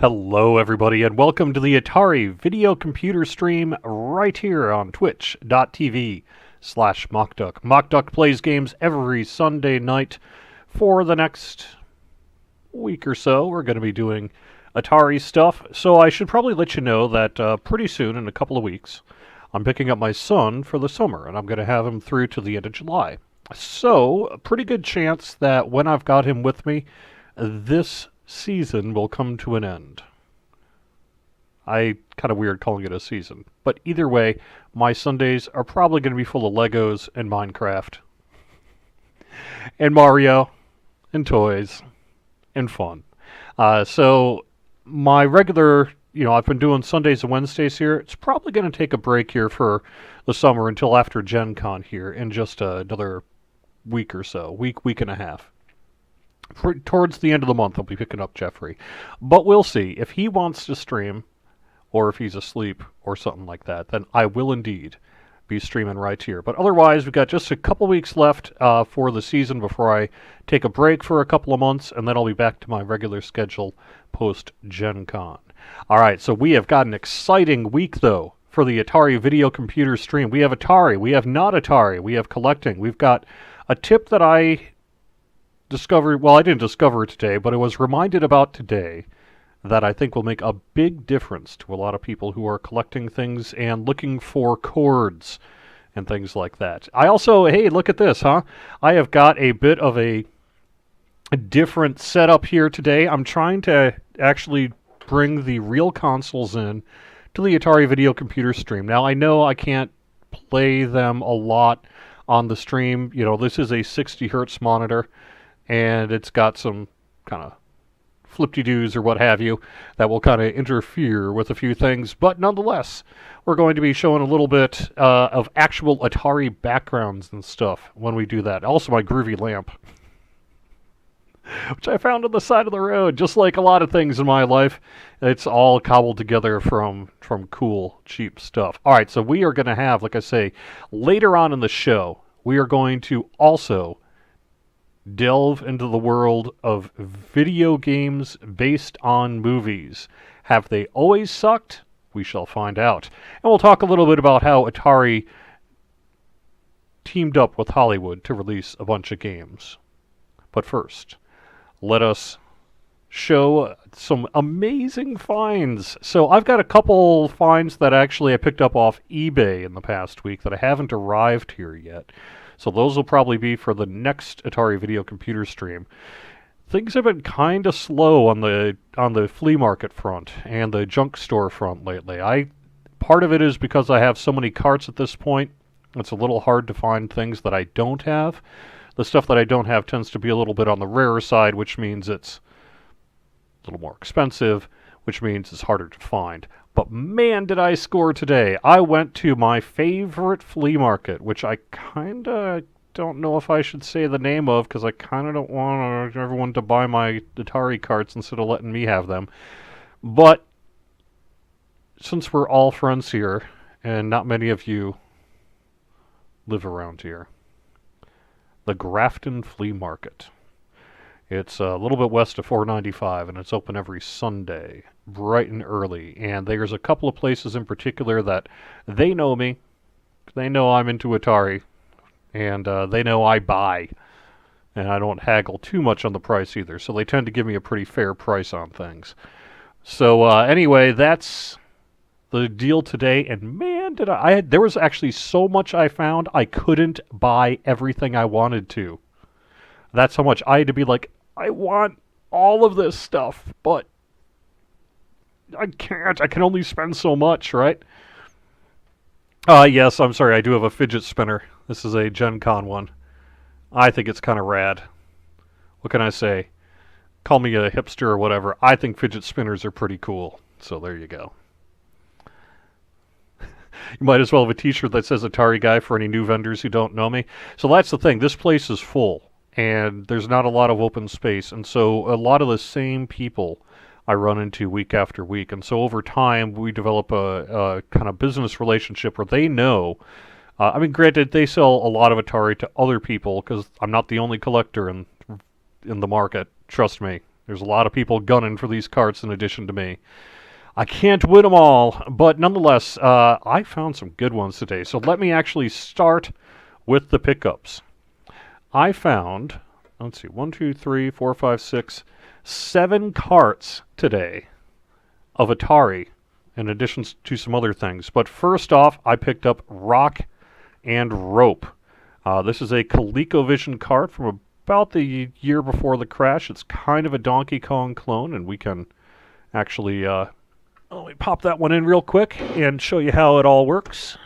Hello, everybody, and welcome to the Atari video computer stream right here on twitch.tv/MockDuck. MockDuck plays games every Sunday night for the next week or so. We're going to be doing Atari stuff, so I should probably let you know that pretty soon, in a couple of weeks, I'm picking up my son for the summer, and I'm going to have him through to the end of July. So, a pretty good chance that when I've got him with me, this season will come to an end. I kind of weird calling it a season. But either way, my Sundays are probably going to be full of Legos and Minecraft and Mario and toys and fun. So my regular, I've been doing Sundays and Wednesdays here. It's probably going to take a break here for the summer until after Gen Con here in just another week or so, week and a half. Towards the end of the month, I'll be picking up Jeffrey. But we'll see. If he wants to stream, or if he's asleep, or something like that, then I will indeed be streaming right here. But otherwise, we've got just a couple weeks left for the season before I take a break for a couple of months, and then I'll be back to my regular schedule post-Gen Con. All right, so we have got an exciting week, though, for the Atari video computer stream. We have Atari, we have not Atari, we have collecting. We've got a tip that I discovered, well, I didn't discover it today, but I was reminded about today that I think will make a big difference to a lot of people who are collecting things and looking for chords and things like that. I also, hey, look at this, huh? I have got a bit of a different setup here today. I'm trying to actually bring the real consoles in to the Atari video computer stream. Now, I know I can't play them a lot on the stream. This is a 60 hertz monitor, and it's got some kind of flip-de-doos or what have you that will kind of interfere with a few things. But nonetheless, we're going to be showing a little bit of actual Atari backgrounds and stuff when we do that. Also, my groovy lamp, which I found on the side of the road. Just like a lot of things in my life, it's all cobbled together from cool, cheap stuff. All right, so we are going to have, like I say, later on in the show, we are going to also delve into the world of video games based on movies. Have they always sucked? We shall find out. And we'll talk a little bit about how Atari teamed up with Hollywood to release a bunch of games. But first, let us show some amazing finds. So I've got a couple finds that actually I picked up off eBay in the past week that I haven't arrived here yet. So those will probably be for the next Atari video computer stream. Things have been kind of slow on the flea market front and the junk store front lately. Part of it is because I have so many carts at this point. It's a little hard to find things that I don't have. The stuff that I don't have tends to be a little bit on the rarer side, which means it's a little more expensive, which means it's harder to find. But man, did I score today. I went to my favorite flea market, which I kind of don't know if I should say the name of, because I kind of don't want everyone to buy my Atari carts instead of letting me have them. But since we're all friends here, and not many of you live around here, the Grafton Flea Market. It's a little bit west of 495, and it's open every Sunday, bright and early. And there's a couple of places in particular that they know me. They know I'm into Atari, and they know I buy. And I don't haggle too much on the price either, so they tend to give me a pretty fair price on things. So anyway, that's the deal today. And man, there was actually so much I found, I couldn't buy everything I wanted to. That's how much I had to be like, I want all of this stuff, but I can't. I can only spend so much, right? Yes, I'm sorry. I do have a fidget spinner. This is a Gen Con one. I think it's kind of rad. What can I say? Call me a hipster or whatever. I think fidget spinners are pretty cool. So there you go. You might as well have a t-shirt that says Atari Guy for any new vendors who don't know me. So that's the thing. This place is full, and there's not a lot of open space. And so a lot of the same people I run into week after week. And so over time, we develop a kind of business relationship where they know. Granted, they sell a lot of Atari to other people because I'm not the only collector in the market. Trust me, There's a lot of people gunning for these carts in addition to me. I can't win them all, but nonetheless, I found some good ones today. So let me actually start with the pickups. I found, let's see, 1, 2, 3, 4, 5, 6, 7 carts today of Atari, in addition to some other things. But first off, I picked up Rock and Rope. This is a ColecoVision cart from about the year before the crash. It's kind of a Donkey Kong clone, and we can actually let me pop that one in real quick and show you how it all works.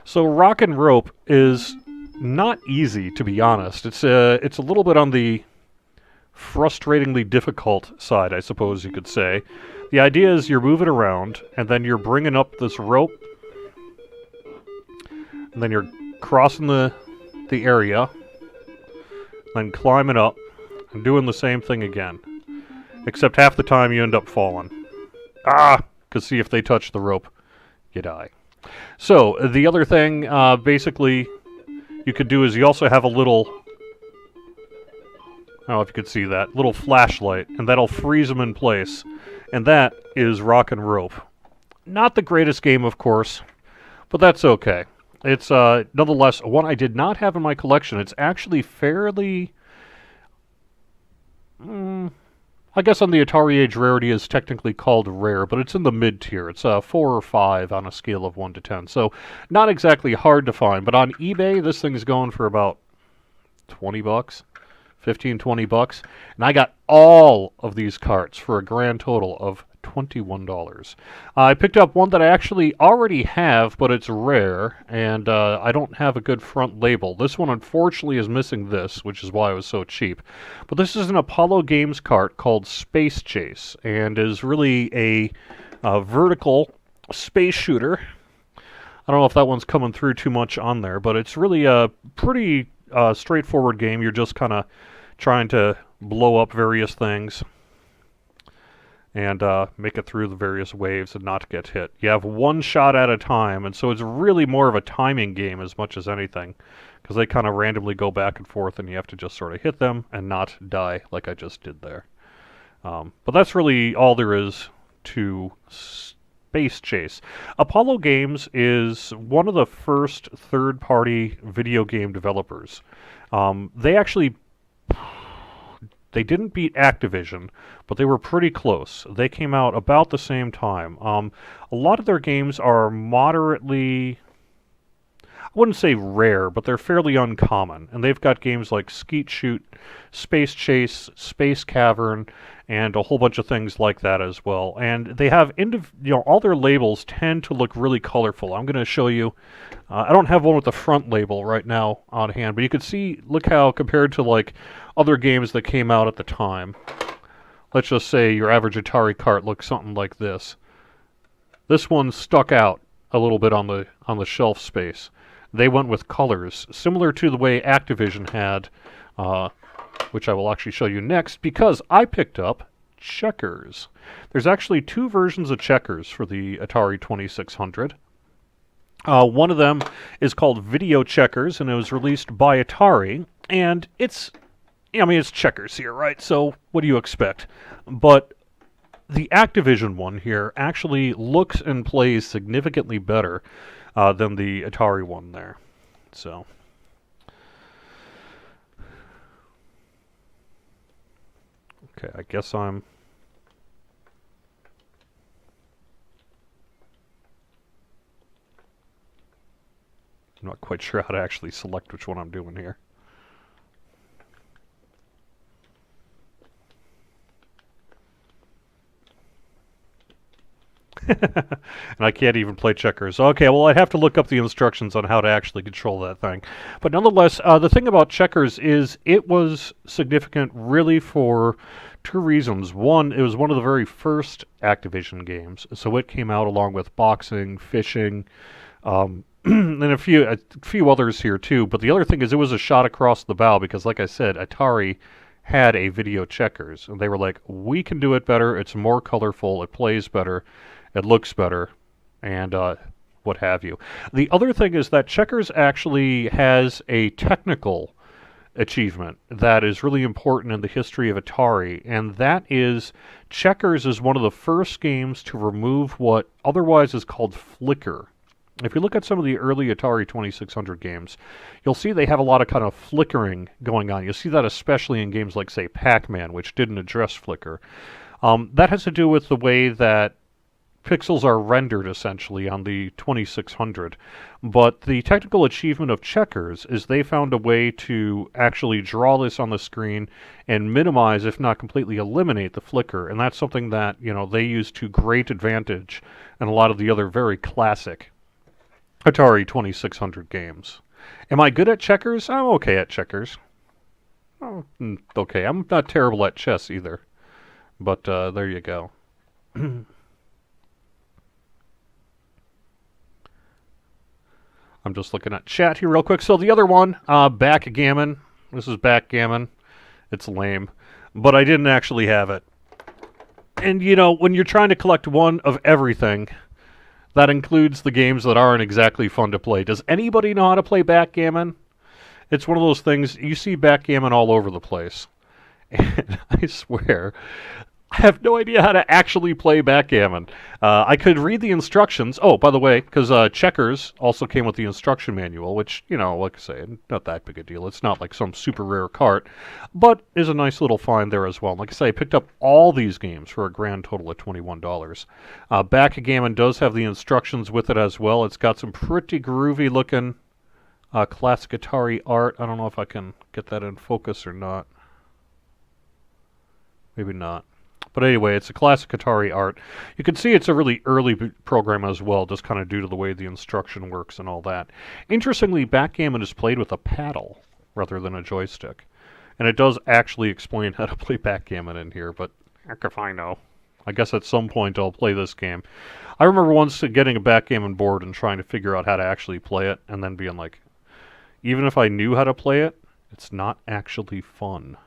So Rock and Rope is not easy, to be honest. It's a little bit on the frustratingly difficult side, I suppose you could say. The idea is you're moving around, and then you're bringing up this rope, and then you're crossing the area, then climbing up, and doing the same thing again. Except half the time you end up falling. Because see, if they touch the rope, you die. So, the other thing, basically, you could do is you also have a little, I don't know if you could see that, little flashlight, and that'll freeze them in place. And that is Rock and Rope. Not the greatest game, of course, but that's okay. It's, nonetheless, one I did not have in my collection. It's actually fairly, I guess on the Atari Age rarity is technically called rare, but it's in the mid-tier. It's 4 or 5 on a scale of 1 to 10. So not exactly hard to find, but on eBay, this thing's going for about 20 bucks, 15, 20 bucks. And I got all of these carts for a grand total of $21. I picked up one that I actually already have, but it's rare, and I don't have a good front label. This one, unfortunately, is missing this, which is why it was so cheap. But this is an Apollo Games cart called Space Chase, and is really a vertical space shooter. I don't know if that one's coming through too much on there, but it's really a pretty straightforward game. You're just kind of trying to blow up various things and make it through the various waves and not get hit. You have one shot at a time, and so it's really more of a timing game as much as anything, because they kind of randomly go back and forth, and you have to just sort of hit them and not die like I just did there. But that's really all there is to Space Chase. Apollo Games is one of the first third-party video game developers. They didn't beat Activision, but they were pretty close. They came out about the same time. A lot of their games are moderately, I wouldn't say rare, but they're fairly uncommon. And they've got games like Skeet Shoot, Space Chase, Space Cavern, and a whole bunch of things like that as well. And they have, all their labels tend to look really colorful. I'm going to show you. I don't have one with the front label right now on hand, but you can see, look how compared to like other games that came out at the time. Let's just say your average Atari cart looks something like this. This one stuck out a little bit on the shelf space. They went with colors, similar to the way Activision had, which I will actually show you next, because I picked up Checkers. There's actually 2 versions of Checkers for the Atari 2600. One of them is called Video Checkers, and it was released by Atari, and it's Checkers here, right? So what do you expect? But the Activision one here actually looks and plays significantly better than the Atari one there. So okay, I guess I'm not quite sure how to actually select which one I'm doing here. And I can't even play checkers. Okay, well, I'd have to look up the instructions on how to actually control that thing. But nonetheless, the thing about checkers is it was significant really for 2 reasons. One, it was one of the very first Activision games, so it came out along with boxing, fishing, and a few others here too. But the other thing is it was a shot across the bow because, like I said, Atari had a Video Checkers, and they were like, we can do it better, it's more colorful, it plays better, it looks better, and what have you. The other thing is that Checkers actually has a technical achievement that is really important in the history of Atari, and that is Checkers is one of the first games to remove what otherwise is called flicker. If you look at some of the early Atari 2600 games, you'll see they have a lot of kind of flickering going on. You'll see that especially in games like, say, Pac-Man, which didn't address flicker. That has to do with the way that pixels are rendered, essentially, on the 2600. But the technical achievement of Checkers is they found a way to actually draw this on the screen and minimize, if not completely eliminate, the flicker. And that's something that, they use to great advantage in a lot of the other very classic Atari 2600 games. Am I good at checkers? I'm okay at checkers. Oh, okay, I'm not terrible at chess either. But there you go. I'm just looking at chat here real quick. So the other one, backgammon. This is backgammon. It's lame. But I didn't actually have it. And, when you're trying to collect one of everything, that includes the games that aren't exactly fun to play. Does anybody know how to play backgammon? It's one of those things, you see backgammon all over the place. And I swear, I have no idea how to actually play backgammon. I could read the instructions. Oh, by the way, because Checkers also came with the instruction manual, which, like I say, not that big a deal. It's not like some super rare cart, but is a nice little find there as well. Like I say, I picked up all these games for a grand total of $21. Backgammon does have the instructions with it as well. It's got some pretty groovy looking classic Atari art. I don't know if I can get that in focus or not. Maybe not. But anyway, it's a classic Atari art. You can see it's a really early program as well, just kind of due to the way the instruction works and all that. Interestingly, backgammon is played with a paddle rather than a joystick. And it does actually explain how to play backgammon in here, but heck if I know. I guess at some point I'll play this game. I remember once getting a backgammon board and trying to figure out how to actually play it, and then being like, even if I knew how to play it, it's not actually fun.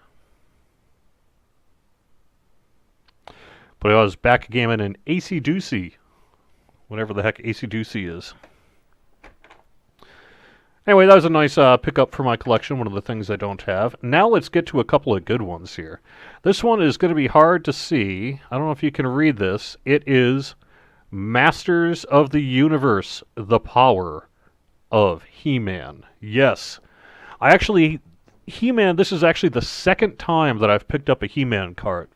But it was backgammon and AC-Doocy. Whatever the heck AC-Doocy is. Anyway, that was a nice pickup for my collection, one of the things I don't have. Now let's get to a couple of good ones here. This one is going to be hard to see. I don't know if you can read this. It is Masters of the Universe, The Power of He-Man. Yes. He-Man, this is actually the second time that I've picked up a He-Man cart.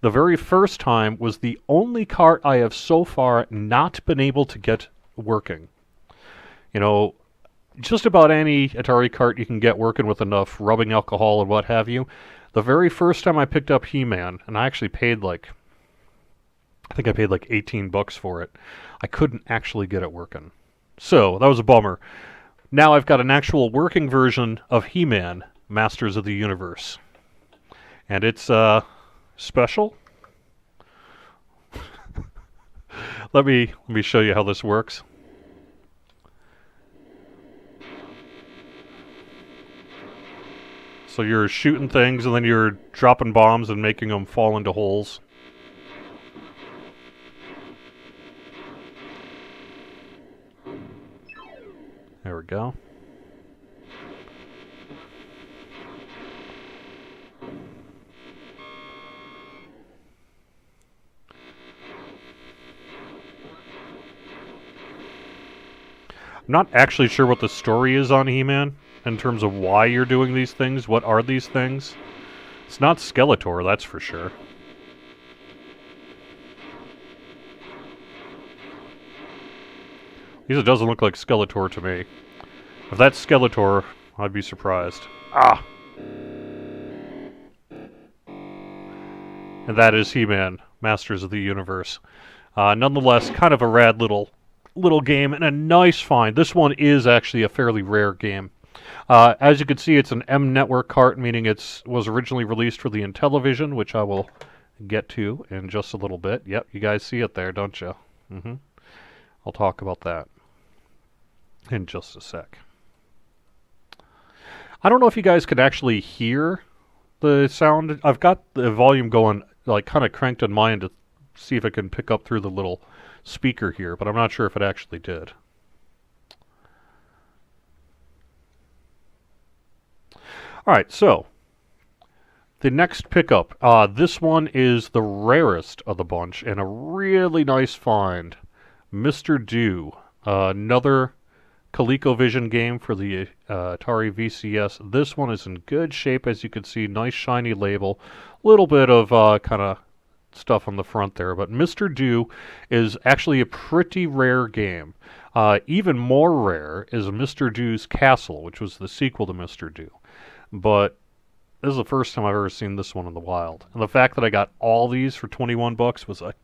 The very first time was the only cart I have so far not been able to get working. Just about any Atari cart you can get working with enough rubbing alcohol and what have you. The very first time I picked up He-Man, and I actually paid I think I paid like $18 for it, I couldn't actually get it working. So, that was a bummer. Now I've got an actual working version of He-Man, Masters of the Universe. And it's, special. Let me show you how this works. So you're shooting things and then you're dropping bombs and making them fall into holes. There we go. I'm not actually sure what the story is on He-Man in terms of why you're doing these things. What are these things? It's not Skeletor, that's for sure. At least it doesn't look like Skeletor to me. If that's Skeletor, I'd be surprised. Ah! And that is He-Man, Masters of the Universe. Nonetheless, kind of a rad little game and a nice find. This one is actually a fairly rare game. As you can see, it's an M Network cart, meaning it was originally released for the Intellivision, which I will get to in just a little bit. Yep, you guys see it there, don't you? I'll talk about that in just a sec. I don't know if you guys could actually hear the sound. I've got the volume going, like, kind of cranked on mine to see if it can pick up through the little speaker here, but I'm not sure if it actually did. All right, so the next pickup. This one is the rarest of the bunch and a really nice find. Mr. Do. Another ColecoVision game for the Atari VCS. This one is in good shape, as you can see. Nice shiny label. Little bit of kind of stuff on the front there. But Mr. Do is actually a pretty rare game. Even more rare is Mr. Do's Castle, which was the sequel to Mr. Do. But this is the first time I've ever seen this one in the wild. And the fact that I got all these for $21 was a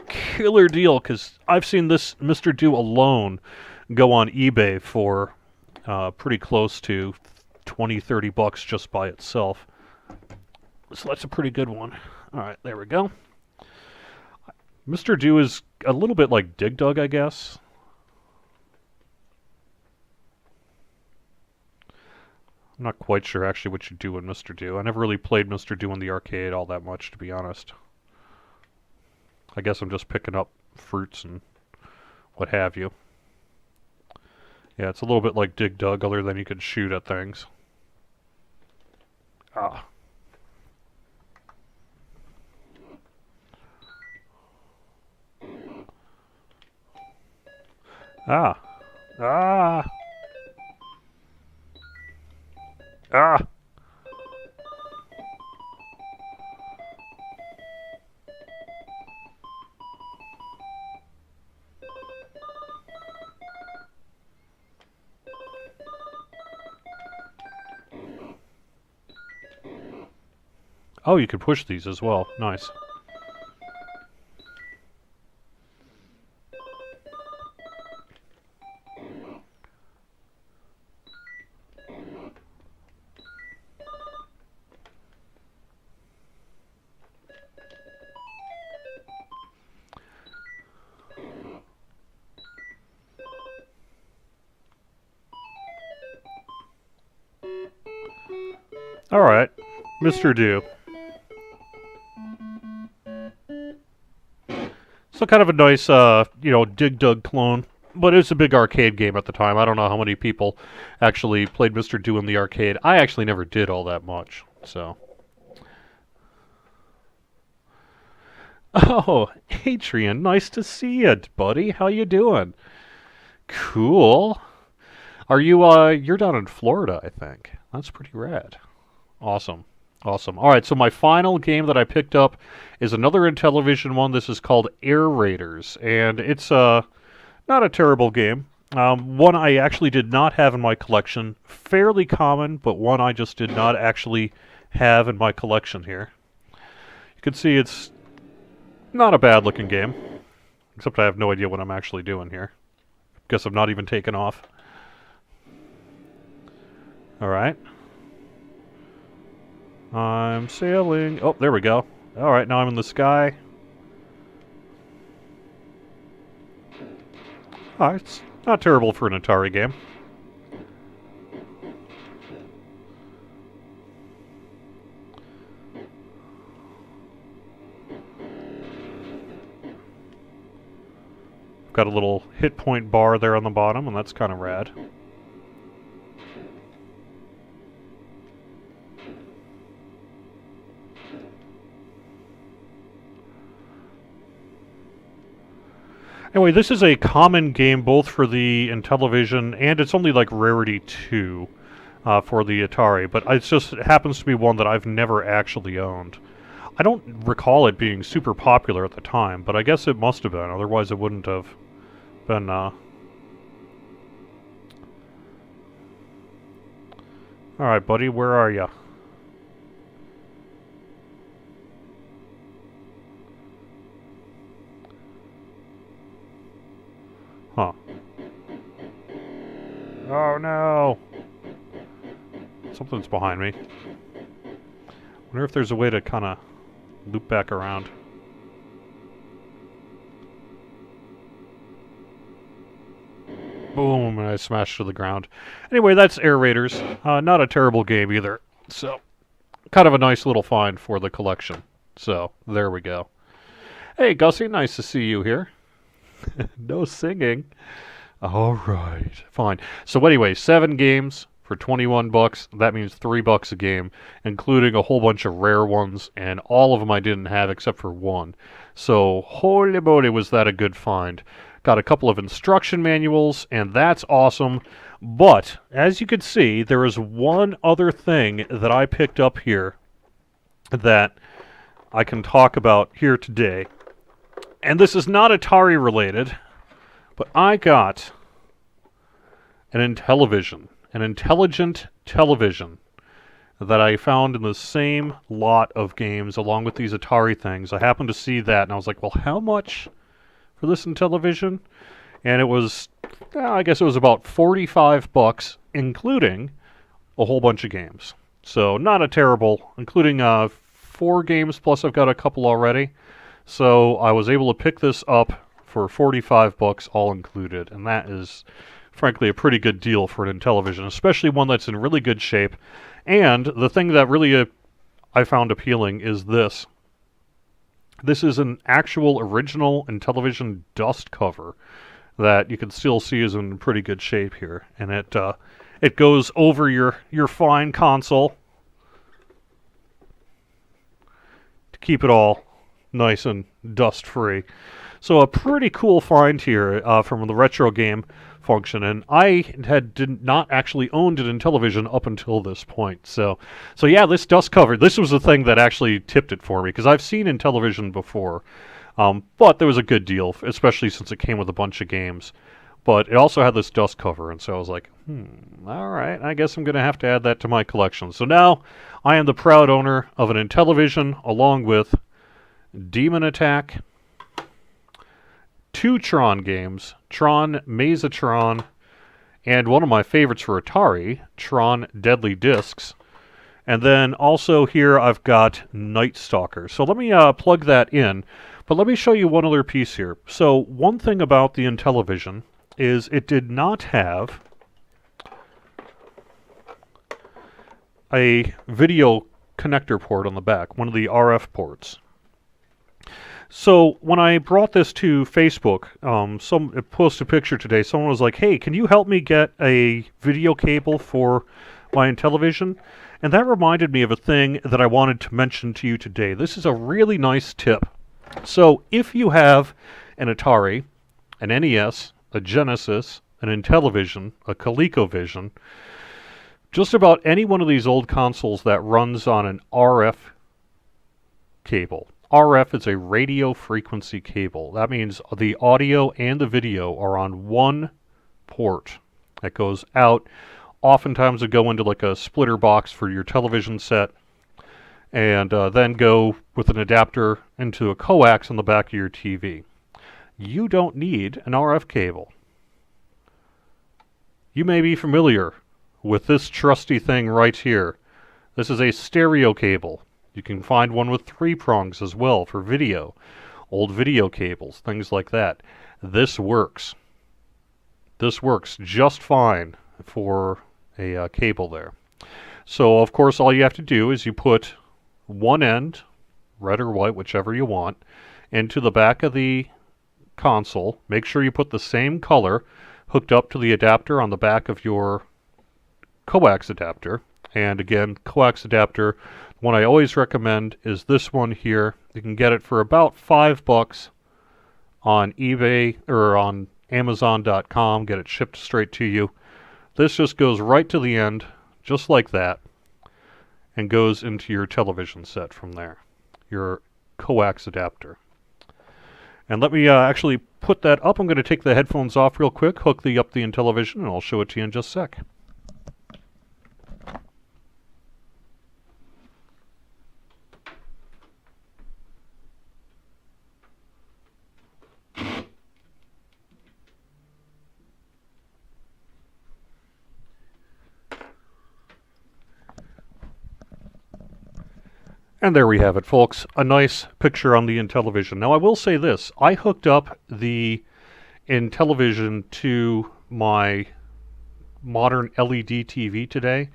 killer deal, because I've seen this Mr. Do alone go on eBay for pretty close to $20-30 just by itself. So that's a pretty good one. All right, there we go. Mr. Do is a little bit like Dig Dug, I guess. I'm not quite sure actually what you do in Mr. Do. I never really played Mr. Do in the arcade all that much, to be honest. I guess I'm just picking up fruits and what have you. Yeah, it's a little bit like Dig Dug, other than you can shoot at things. Ah. Ah. Ah. Ah. Oh, you can push these as well. Nice. All right, Mr. Do. So kind of a nice, Dig Dug clone, but it was a big arcade game at the time. I don't know how many people actually played Mr. Do in the arcade. I actually never did all that much, so. Oh, Adrian, nice to see you, buddy. How you doing? Cool. Are you, you're down in Florida, I think. That's pretty rad. Awesome. Awesome. All right, so my final game that I picked up is another Intellivision one. This is called Air Raiders, and it's not a terrible game. One I actually did not have in my collection. Fairly common, but one I just did not actually have in my collection here. You can see it's not a bad-looking game, except I have no idea what I'm actually doing here. Guess I'm not even taking off. All right. I'm sailing. Oh, there we go. All right, now I'm in the sky. Oh, it's not terrible for an Atari game. Got a little hit point bar there on the bottom, and that's kind of rad. Anyway, this is a common game both for the Intellivision and it's only like Rarity 2 for the Atari, but it happens to be one that I've never actually owned. I don't recall it being super popular at the time, but I guess it must have been, otherwise it wouldn't have been... Alright, buddy, where are you? Huh. Oh no! Something's behind me. Wonder if there's a way to kind of loop back around. Boom, and I smashed to the ground. Anyway, that's Air Raiders. Not a terrible game either. So, kind of a nice little find for the collection. So, there we go. Hey, Gussie, nice to see you here. No singing. All right, fine. So anyway, 7 games For 21 bucks, that means $3 a game, including a whole bunch of rare ones, and all of them I didn't have except for one. So, holy moly, was that a good find. Got a couple of instruction manuals, and that's awesome. But, as you can see, there is one other thing that I picked up here that I can talk about here today. And this is not Atari related, but I got an Intellivision, an intelligent television that I found in the same lot of games along with these Atari things. I happened to see that, and I was like, well, how much for this Intellivision? And it was, I guess it was about $45, including a whole bunch of games. So not a terrible, including 4 games, plus I've got a couple already. So I was able to pick this up for $45 all included, and that is frankly a pretty good deal for an Intellivision, especially one that's in really good shape. And the thing that really I found appealing is this. This is an actual original Intellivision dust cover that you can still see is in pretty good shape here, and it goes over your fine console to keep it all nice and dust free. So a pretty cool find here from the retro game function, and I did not actually owned an Intellivision up until this point. So yeah, this dust cover, this was the thing that actually tipped it for me, because I've seen Intellivision before, but there was a good deal, especially since it came with a bunch of games. But it also had this dust cover, and so I was like, all right, I guess I'm going to have to add that to my collection. So now I am the proud owner of an Intellivision, along with Demon Attack, 2 Tron games, Tron Mazatron, and one of my favorites for Atari, Tron Deadly Discs. And then also here I've got Night Stalker. So let me plug that in, but let me show you one other piece here. So one thing about the Intellivision is it did not have a video connector port on the back, one of the RF ports. So when I brought this to Facebook, it posted a picture today. Someone was like, hey, can you help me get a video cable for my Intellivision? And that reminded me of a thing that I wanted to mention to you today. This is a really nice tip. So if you have an Atari, an NES, a Genesis, an Intellivision, a ColecoVision, just about any one of these old consoles that runs on an RF cable. RF is a radio frequency cable. That means the audio and the video are on one port that goes out. Oftentimes it go into like a splitter box for your television set, and then go with an adapter into a coax on the back of your TV. You don't need an RF cable. You may be familiar with this trusty thing right here. This is a stereo cable. You can find one with 3 prongs as well for video, old video cables, things like that. This works. This works just fine for a cable there. So, of course, all you have to do is you put one end, red or white, whichever you want, into the back of the console. Make sure you put the same color hooked up to the adapter on the back of your coax adapter. And again, coax adapter, one I always recommend is this one here. You can get it for about $5 on eBay or on Amazon.com. Get it shipped straight to you. This just goes right to the end, just like that, and goes into your television set from there, your coax adapter. And let me actually put that up. I'm going to take the headphones off real quick, hook up the Intellivision, and I'll show it to you in just a sec. And there we have it, folks. A nice picture on the Intellivision. Now, I will say this. I hooked up the Intellivision to my modern LED TV today,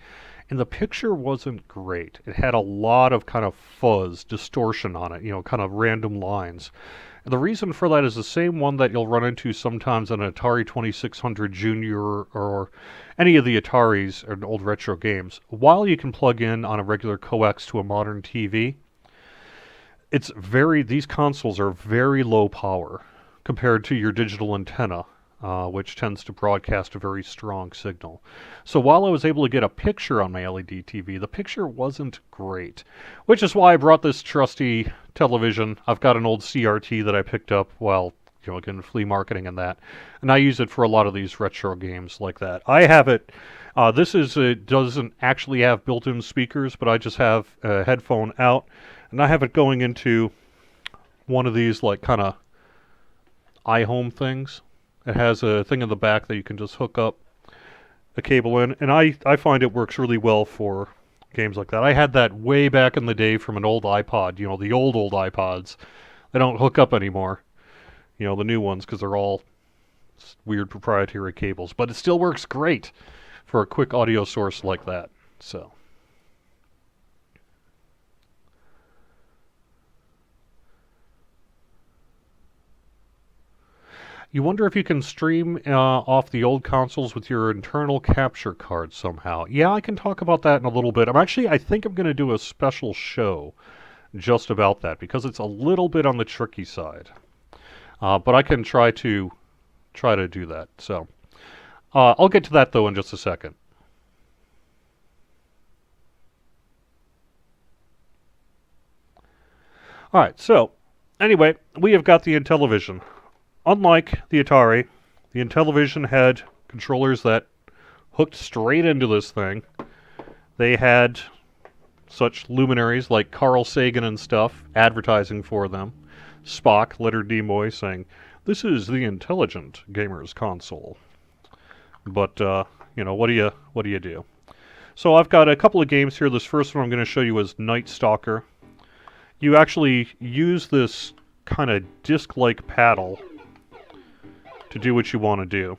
and the picture wasn't great. It had a lot of kind of fuzz, distortion on it, kind of random lines. The reason for that is the same one that you'll run into sometimes on an Atari 2600 Junior or any of the Ataris or old retro games. While you can plug in on a regular coax to a modern TV, these consoles are very low power compared to your digital antenna, which tends to broadcast a very strong signal. So while I was able to get a picture on my LED TV, the picture wasn't great, which is why I brought this trusty television. I've got an old CRT that I picked up while, again, flea marketing and that, and I use it for a lot of these retro games like that. I have it. It doesn't actually have built-in speakers, but I just have a headphone out, and I have it going into one of these like kind of iHome things. It has a thing in the back that you can just hook up a cable in, and I find it works really well for games like that. I had that way back in the day from an old iPod, the old iPods. They don't hook up anymore, the new ones, because they're all weird proprietary cables. But it still works great for a quick audio source like that. So. You wonder if you can stream off the old consoles with your internal capture card somehow. Yeah, I can talk about that in a little bit. I think I'm going to do a special show just about that because it's a little bit on the tricky side. But I can try to do that. So I'll get to that though in just a second. All right. So anyway, we have got the Intellivision. Unlike the Atari, the Intellivision had controllers that hooked straight into this thing. They had such luminaries like Carl Sagan and stuff advertising for them. Spock, Leonard Nimoy, saying, "This is the intelligent gamer's console." But what do you do? So I've got a couple of games here. This first one I'm going to show you is Night Stalker. You actually use this kind of disc-like paddle to do what you want to do.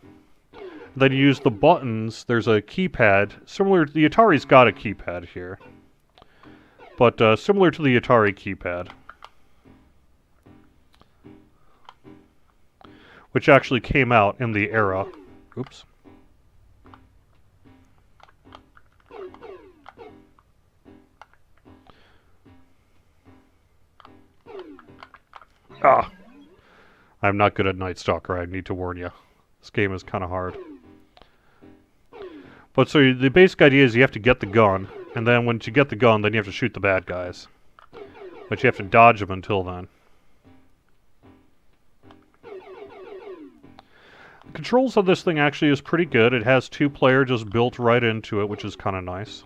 Then you use the buttons. There's a keypad similar to the Atari's got a keypad here, but similar to the Atari keypad, which actually came out in the era. Oops. I'm not good at Night Stalker, I need to warn you. This game is kind of hard. But so the basic idea is you have to get the gun, and then once you get the gun, then you have to shoot the bad guys. But you have to dodge them until then. The controls of this thing actually is pretty good. It has 2-player just built right into it, which is kind of nice.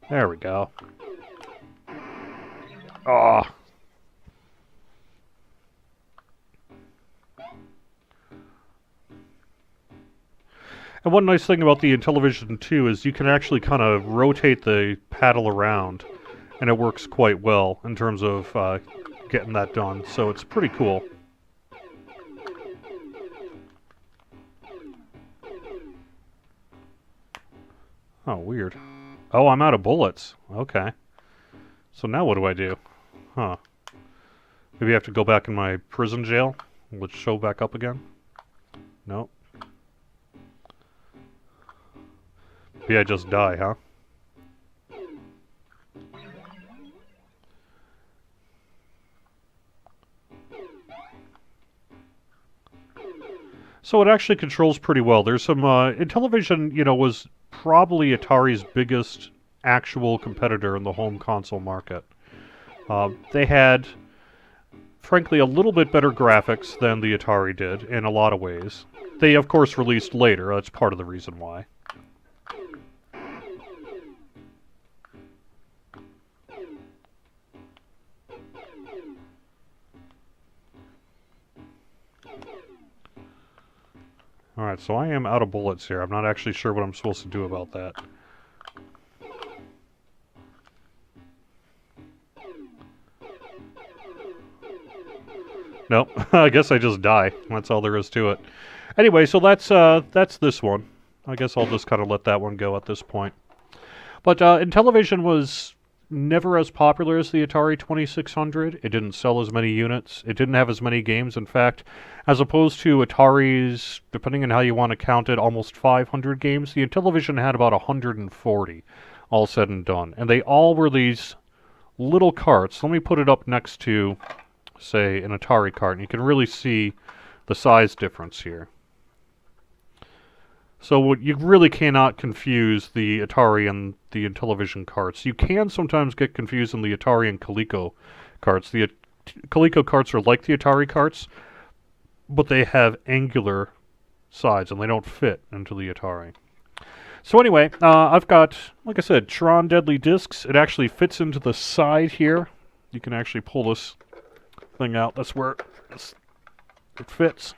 There we go. Ah. And one nice thing about the Intellivision 2 is you can actually kind of rotate the paddle around, and it works quite well in terms of getting that done. So it's pretty cool. Oh, weird. Oh, I'm out of bullets. Okay. So now what do I do? Huh. Maybe I have to go back in my prison jail? Let's show back up again? Nope. Maybe I just die, huh? So it actually controls pretty well. There's some... Intellivision, was probably Atari's biggest actual competitor in the home console market. They had, frankly, a little bit better graphics than the Atari did in a lot of ways. They, of course, released later. That's part of the reason why. Alright, so I am out of bullets here. I'm not actually sure what I'm supposed to do about that. Nope, I guess I just die. That's all there is to it. Anyway, so that's this one. I guess I'll just kind of let that one go at this point. But Intellivision was never as popular as the Atari 2600. It didn't sell as many units. It didn't have as many games. In fact, as opposed to Atari's, depending on how you want to count it, almost 500 games, the Intellivision had about 140, all said and done. And they all were these little carts. Let me put it up next to, say, an Atari cart, and you can really see the size difference here. So you really cannot confuse the Atari and the Intellivision carts. You can sometimes get confused in the Atari and Coleco carts. The Coleco carts are like the Atari carts, but they have angular sides, and they don't fit into the Atari. So anyway, I've got, like I said, Tron Deadly Discs. It actually fits into the side here. You can actually pull this thing out. That's where it fits.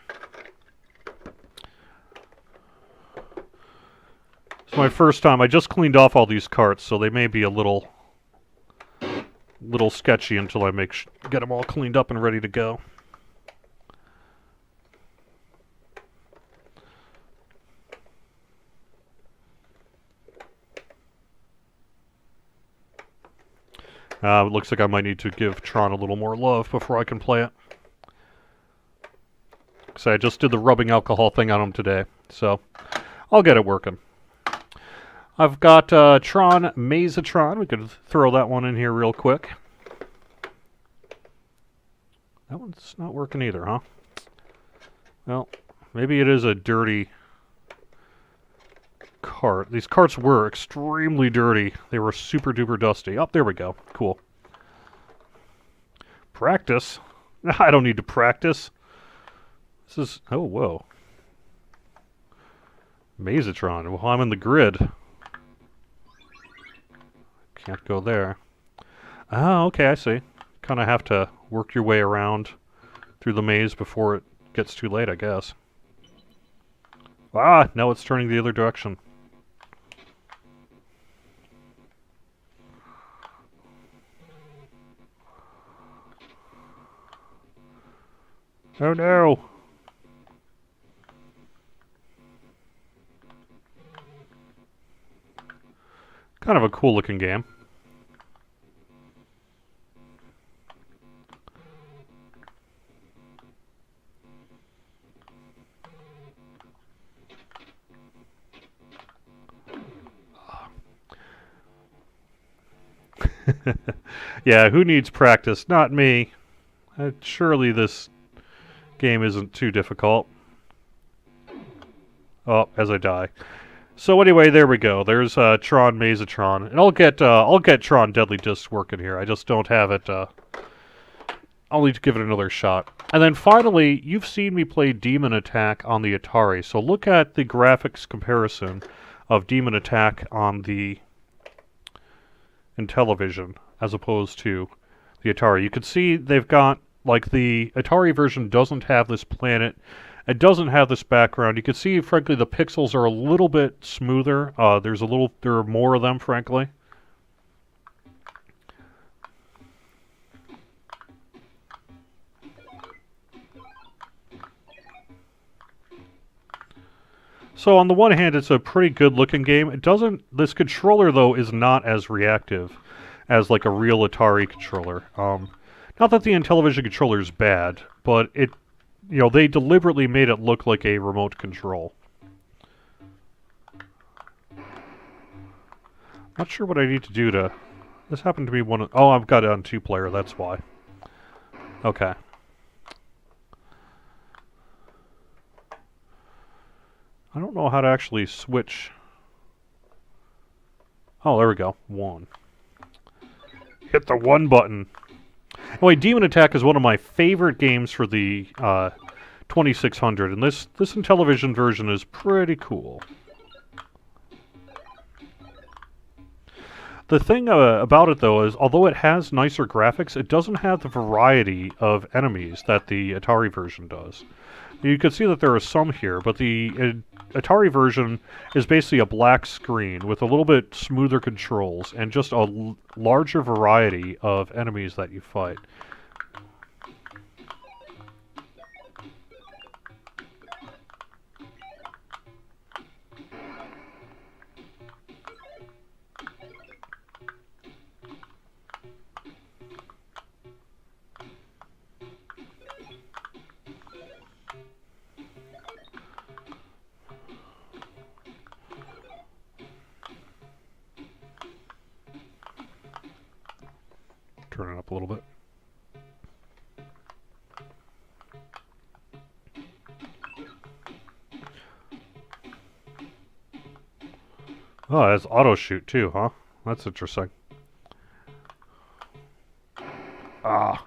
It's my first time. I just cleaned off all these carts, so they may be a little sketchy until I get them all cleaned up and ready to go. It looks like I might need to give Tron a little more love before I can play it. So I just did the rubbing alcohol thing on him today, so I'll get it working. I've got Tron Mazatron. We could throw that one in here real quick. That one's not working either, huh? Well, maybe it is a dirty cart. These carts were extremely dirty. They were super duper dusty. Oh, there we go. Cool. Practice? I don't need to practice. This is... Oh, whoa. Mazatron. Well, I'm in the grid. Can't go there. Oh, okay, I see. Kind of have to work your way around through the maze before it gets too late, I guess. Ah, no, it's turning the other direction. Oh no! Kind of a cool looking game. Yeah, who needs practice? Not me. Surely this game isn't too difficult. Oh, as I die. So anyway, there we go. There's Tron Mazatron, and I'll get Tron Deadly Discs working here. I just don't have it. I'll need to give it another shot. And then finally, you've seen me play Demon Attack on the Atari. So look at the graphics comparison of Demon Attack on the Intellivision as opposed to the Atari. You can see they've got, like, the Atari version doesn't have this planet. It doesn't have this background. You can see, frankly, the pixels are a little bit smoother. There are more of them, frankly. So on the one hand, it's a pretty good-looking game. This controller, though, is not as reactive as, like, a real Atari controller. Not that the Intellivision controller is bad, but they deliberately made it look like a remote control. Not sure what I need to do to... This happened to be one of... Oh, I've got it on 2-player, that's why. Okay. I don't know how to actually switch... Oh, there we go. 1. Hit the 1 button. Anyway, Demon Attack is one of my favorite games for the 2600, and this Intellivision version is pretty cool. The thing about it, though, is although it has nicer graphics, it doesn't have the variety of enemies that the Atari version does. You can see that there are some here, but the Atari version is basically a black screen with a little bit smoother controls and just a larger variety of enemies that you fight. up a little bit. Oh, it has auto shoot too, huh? That's interesting. Ah.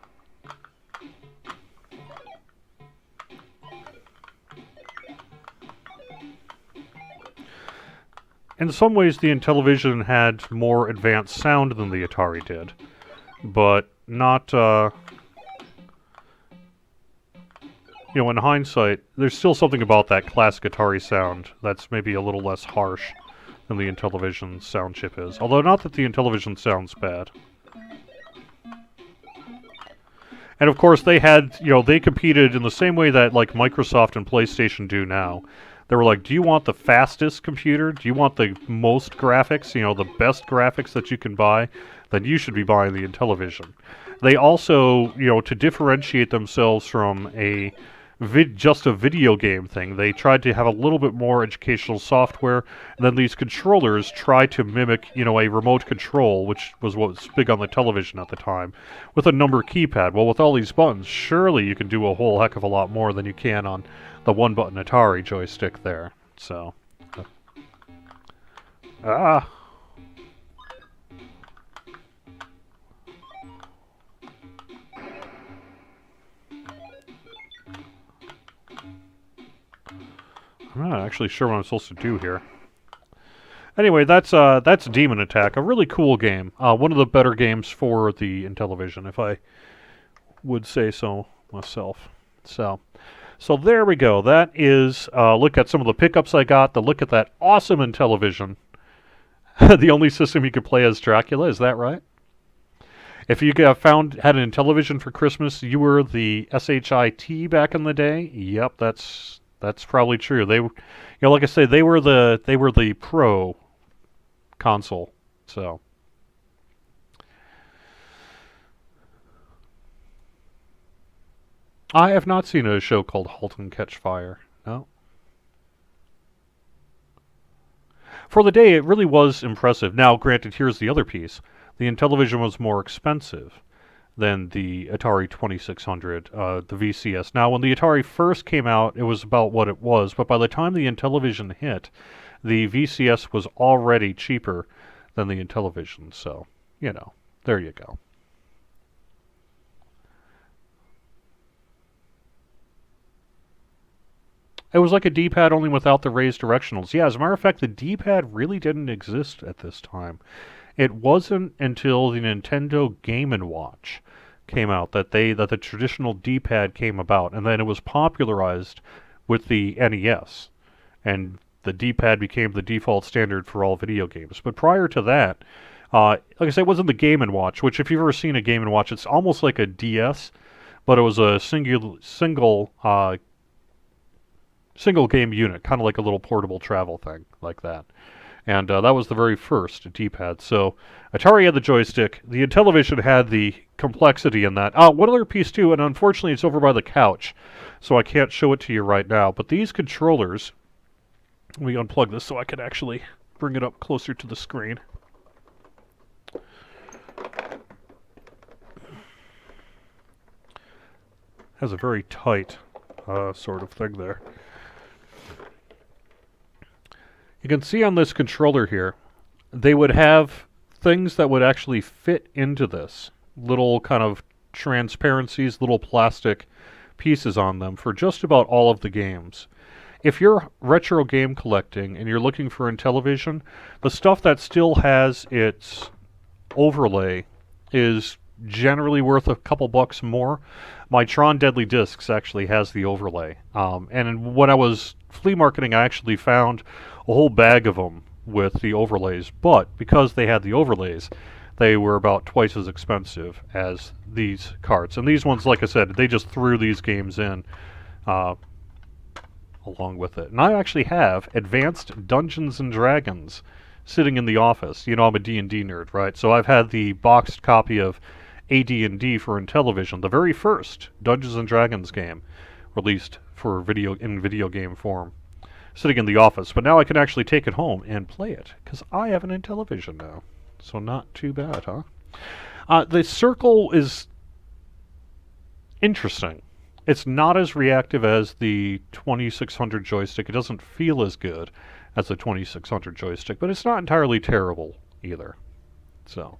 In some ways, the Intellivision had more advanced sound than the Atari did, but not, you know, in hindsight, there's still something about that classic Atari sound that's maybe a little less harsh than the Intellivision sound chip is. Although, not that the Intellivision sounds bad. And of course, they had, you know, they competed in the same way that, like, Microsoft and PlayStation do now. They were like, do you want the fastest computer? Do you want the most graphics? You know, the best graphics that you can buy? Then you should be buying the Intellivision. They also, you know, to differentiate themselves from just a video game thing, they tried to have a little bit more educational software, and then these controllers tried to mimic, you know, a remote control, which was what was big on the television at the time, with a number keypad. Well, with all these buttons, surely you can do a whole heck of a lot more than you can on the one-button Atari joystick there. So, I'm not actually sure what I'm supposed to do here. Anyway, that's Demon Attack, a really cool game. One of the better games for the Intellivision, if I would say so myself. So there we go. That is look at some of the pickups I got. The look at that awesome Intellivision. The only system you could play as Dracula, is that right? If you had an Intellivision for Christmas, you were the SHIT back in the day. Yep, that's probably true. They, you know, like I say, they were the pro console. So. I have not seen a show called *Halt and Catch Fire*. No. For the day, it really was impressive. Now, granted, here's the other piece. The Intellivision was more expensive than the Atari 2600, the VCS. Now, when the Atari first came out, it was about what it was, but by the time the Intellivision hit, the VCS was already cheaper than the Intellivision. So, you know, there you go. It was like a D-pad only without the raised directionals. Yeah, as a matter of fact, the D-pad really didn't exist at this time. It wasn't until the Nintendo Game & Watch came out that the traditional D-pad came about, and then it was popularized with the NES, and the D-pad became the default standard for all video games. But prior to that, like I said, it wasn't the Game & Watch, which if you've ever seen a Game & Watch, it's almost like a DS, but it was a single game unit, kind of like a little portable travel thing like that. And that was the very first D-pad. So Atari had the joystick. The Intellivision had the complexity in that. One other piece too, and unfortunately it's over by the couch, so I can't show it to you right now. But these controllers, let me unplug this so I can actually bring it up closer to the screen. Has a very tight sort of thing there. You can see on this controller here, they would have things that would actually fit into this. Little kind of transparencies, little plastic pieces on them for just about all of the games. If you're retro game collecting and you're looking for Intellivision, the stuff that still has its overlay is generally worth a couple bucks more. My Tron Deadly Discs actually has the overlay. And when I was flea marketing, I actually found a whole bag of them with the overlays. But because they had the overlays, they were about twice as expensive as these carts. And these ones, like I said, they just threw these games in along with it. And I actually have Advanced Dungeons and Dragons sitting in the office. You know, I'm a D&D nerd, right? So I've had the boxed copy of AD&D for Intellivision, the very first Dungeons and Dragons game released for video game form, sitting in the office. But now I can actually take it home and play it because I have an Intellivision now. So not too bad, huh? The circle is interesting. It's not as reactive as the 2600 joystick. It doesn't feel as good as the 2600 joystick, but it's not entirely terrible either. So.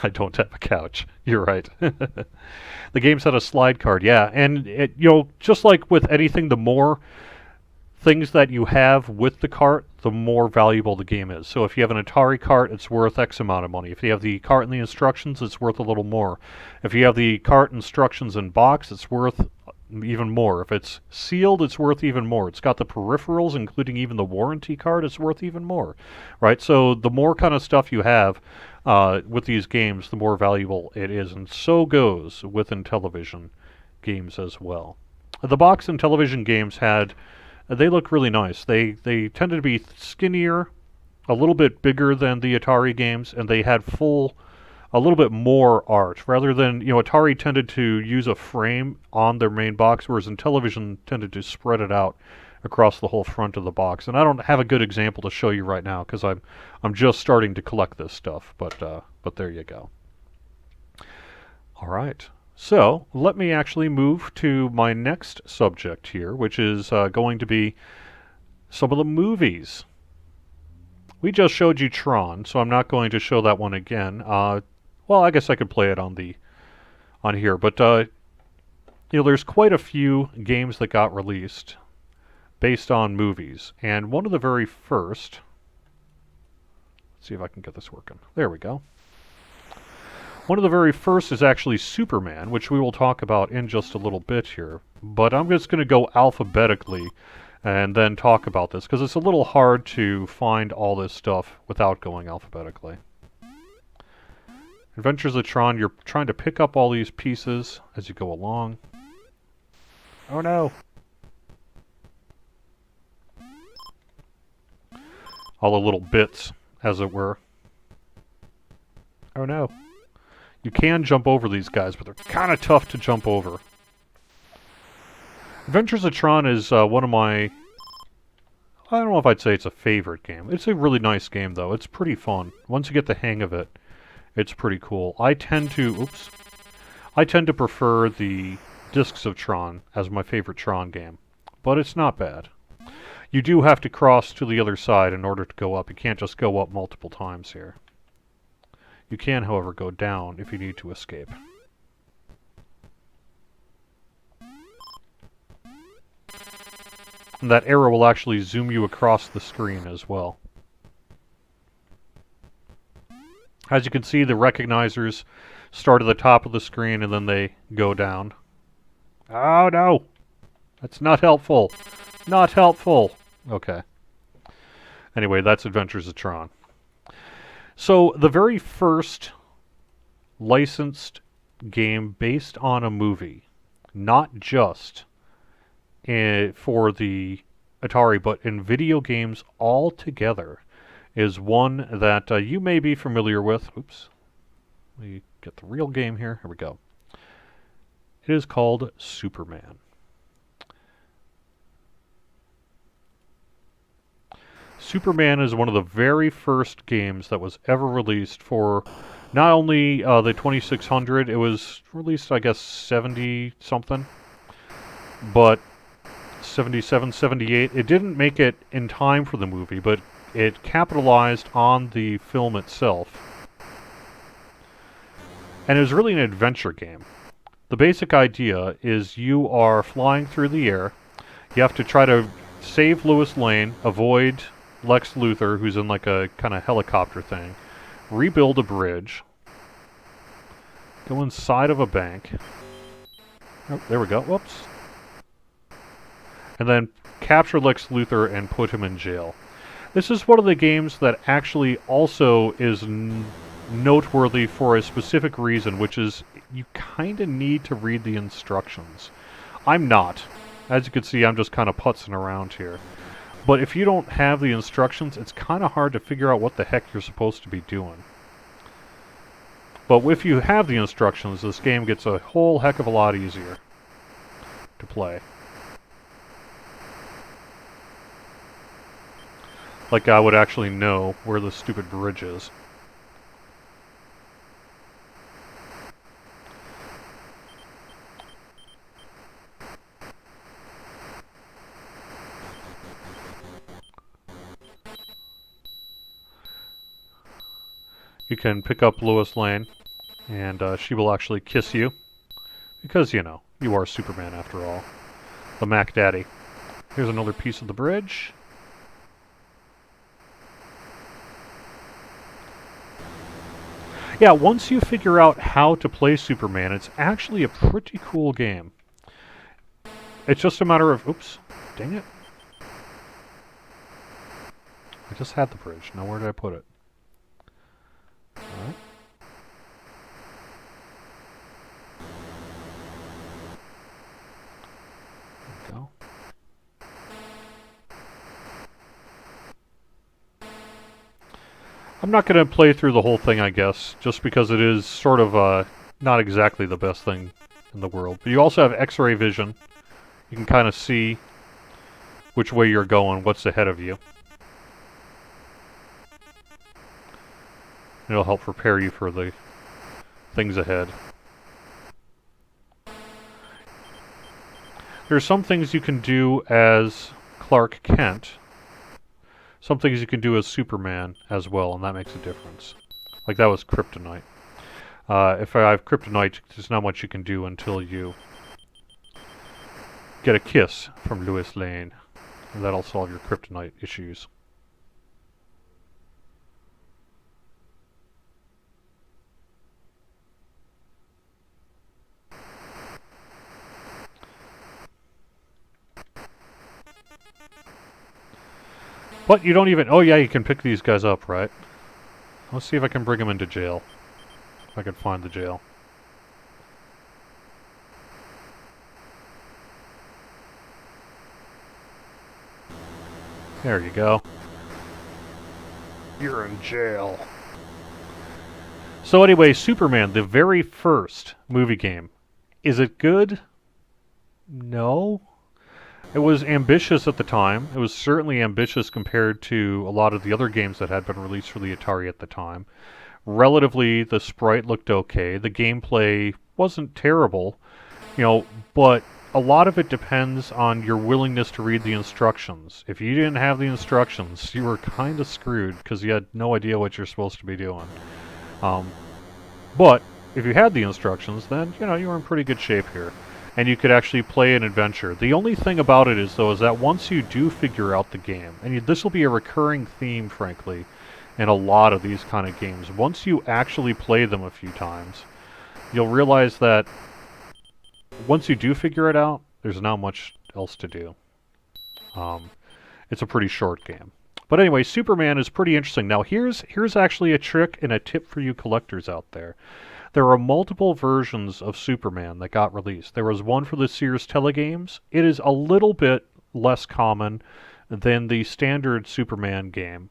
I don't have a couch. You're right. The game's had a slide card, yeah. And, just like with anything, the more things that you have with the cart, the more valuable the game is. So if you have an Atari cart, it's worth X amount of money. If you have the cart and the instructions, it's worth a little more. If you have the cart, instructions, and box, it's worth even more. If it's sealed, it's worth even more. It's got the peripherals, including even the warranty card, it's worth even more. Right? So the more kind of stuff you have with these games, the more valuable it is. And so goes with Intellivision games as well. The box Intellivision games they look really nice. They tended to be skinnier, a little bit bigger than the Atari games, and they had a little bit more art. Rather than, Atari tended to use a frame on their main box, whereas Intellivision tended to spread it out across the whole front of the box. And I don't have a good example to show you right now because I'm just starting to collect this stuff. But there you go. All right. So let me actually move to my next subject here, which is going to be some of the movies. We just showed you Tron, so I'm not going to show that one again. Well, I guess I could play it on here, but there's quite a few games that got released based on movies, and one of the very first. Let's see if I can get this working. There we go. One of the very first is actually Superman, which we will talk about in just a little bit here. But I'm just going to go alphabetically and then talk about this, because it's a little hard to find all this stuff without going alphabetically. Adventures of Tron, you're trying to pick up all these pieces as you go along. Oh no! All the little bits, as it were. Oh no. You can jump over these guys, but they're kind of tough to jump over. Adventures of Tron is one of my... I don't know if I'd say it's a favorite game. It's a really nice game, though. It's pretty fun. Once you get the hang of it, it's pretty cool. I tend to prefer the Discs of Tron as my favorite Tron game. But it's not bad. You do have to cross to the other side in order to go up. You can't just go up multiple times here. You can, however, go down if you need to escape. And that arrow will actually zoom you across the screen as well. As you can see, the recognizers start at the top of the screen and then they go down. Oh no! That's not helpful. Not helpful! Okay. Anyway, that's Adventures of Tron. So, the very first licensed game based on a movie, not just for the Atari, but in video games altogether, is one that you may be familiar with. Oops. Let me get the real game here. Here we go. It is called Superman. Superman is one of the very first games that was ever released for not only the 2600, it was released, I guess, 70-something, but 77, 78. It didn't make it in time for the movie, but it capitalized on the film itself. And it was really an adventure game. The basic idea is you are flying through the air. You have to try to save Lois Lane, avoid Lex Luthor, who's in like a kind of helicopter thing, rebuild a bridge, go inside of a bank. Oh, there we go. Whoops. And then capture Lex Luthor and put him in jail. This is one of the games that actually also is noteworthy for a specific reason, which is you kind of need to read the instructions. I'm not. As you can see, I'm just kind of putzing around here. But if you don't have the instructions, it's kind of hard to figure out what the heck you're supposed to be doing. But if you have the instructions, this game gets a whole heck of a lot easier to play. Like I would actually know where the stupid bridge is. You can pick up Lois Lane, and she will actually kiss you. Because, you know, you are Superman after all. The Mac Daddy. Here's another piece of the bridge. Yeah, once you figure out how to play Superman, it's actually a pretty cool game. It's just a matter of... Oops. Dang it. I just had the bridge. Now where did I put it? Alright. There we go. I'm not going to play through the whole thing, I guess, just because it is sort of not exactly the best thing in the world. But you also have X-ray vision. You can kind of see which way you're going, what's ahead of you. It'll help prepare you for the things ahead. There's some things you can do as Clark Kent. Some things you can do as Superman as well, and that makes a difference. Like that was Kryptonite. If I have Kryptonite, there's not much you can do until you get a kiss from Lois Lane. And that'll solve your Kryptonite issues. But you don't even... Oh yeah, you can pick these guys up, right? Let's see if I can bring them into jail. If I can find the jail. There you go. You're in jail. So anyway, Superman, the very first movie game. Is it good? No. It was ambitious at the time. It was certainly ambitious compared to a lot of the other games that had been released for the Atari at the time. Relatively, the sprite looked okay. The gameplay wasn't terrible, you know, but a lot of it depends on your willingness to read the instructions. If you didn't have the instructions, you were kind of screwed because you had no idea what you're supposed to be doing. But if you had the instructions, then, you know, you were in pretty good shape here. And you could actually play an adventure. The only thing about it is, though, is that once you do figure out the game, and this will be a recurring theme, frankly, in a lot of these kind of games, once you actually play them a few times, you'll realize that once you do figure it out, there's not much else to do. It's a pretty short game. But anyway, Superman is pretty interesting. Now, here's actually a trick and a tip for you collectors out there. There are multiple versions of Superman that got released. There was one for the Sears Telegames. It is a little bit less common than the standard Superman game.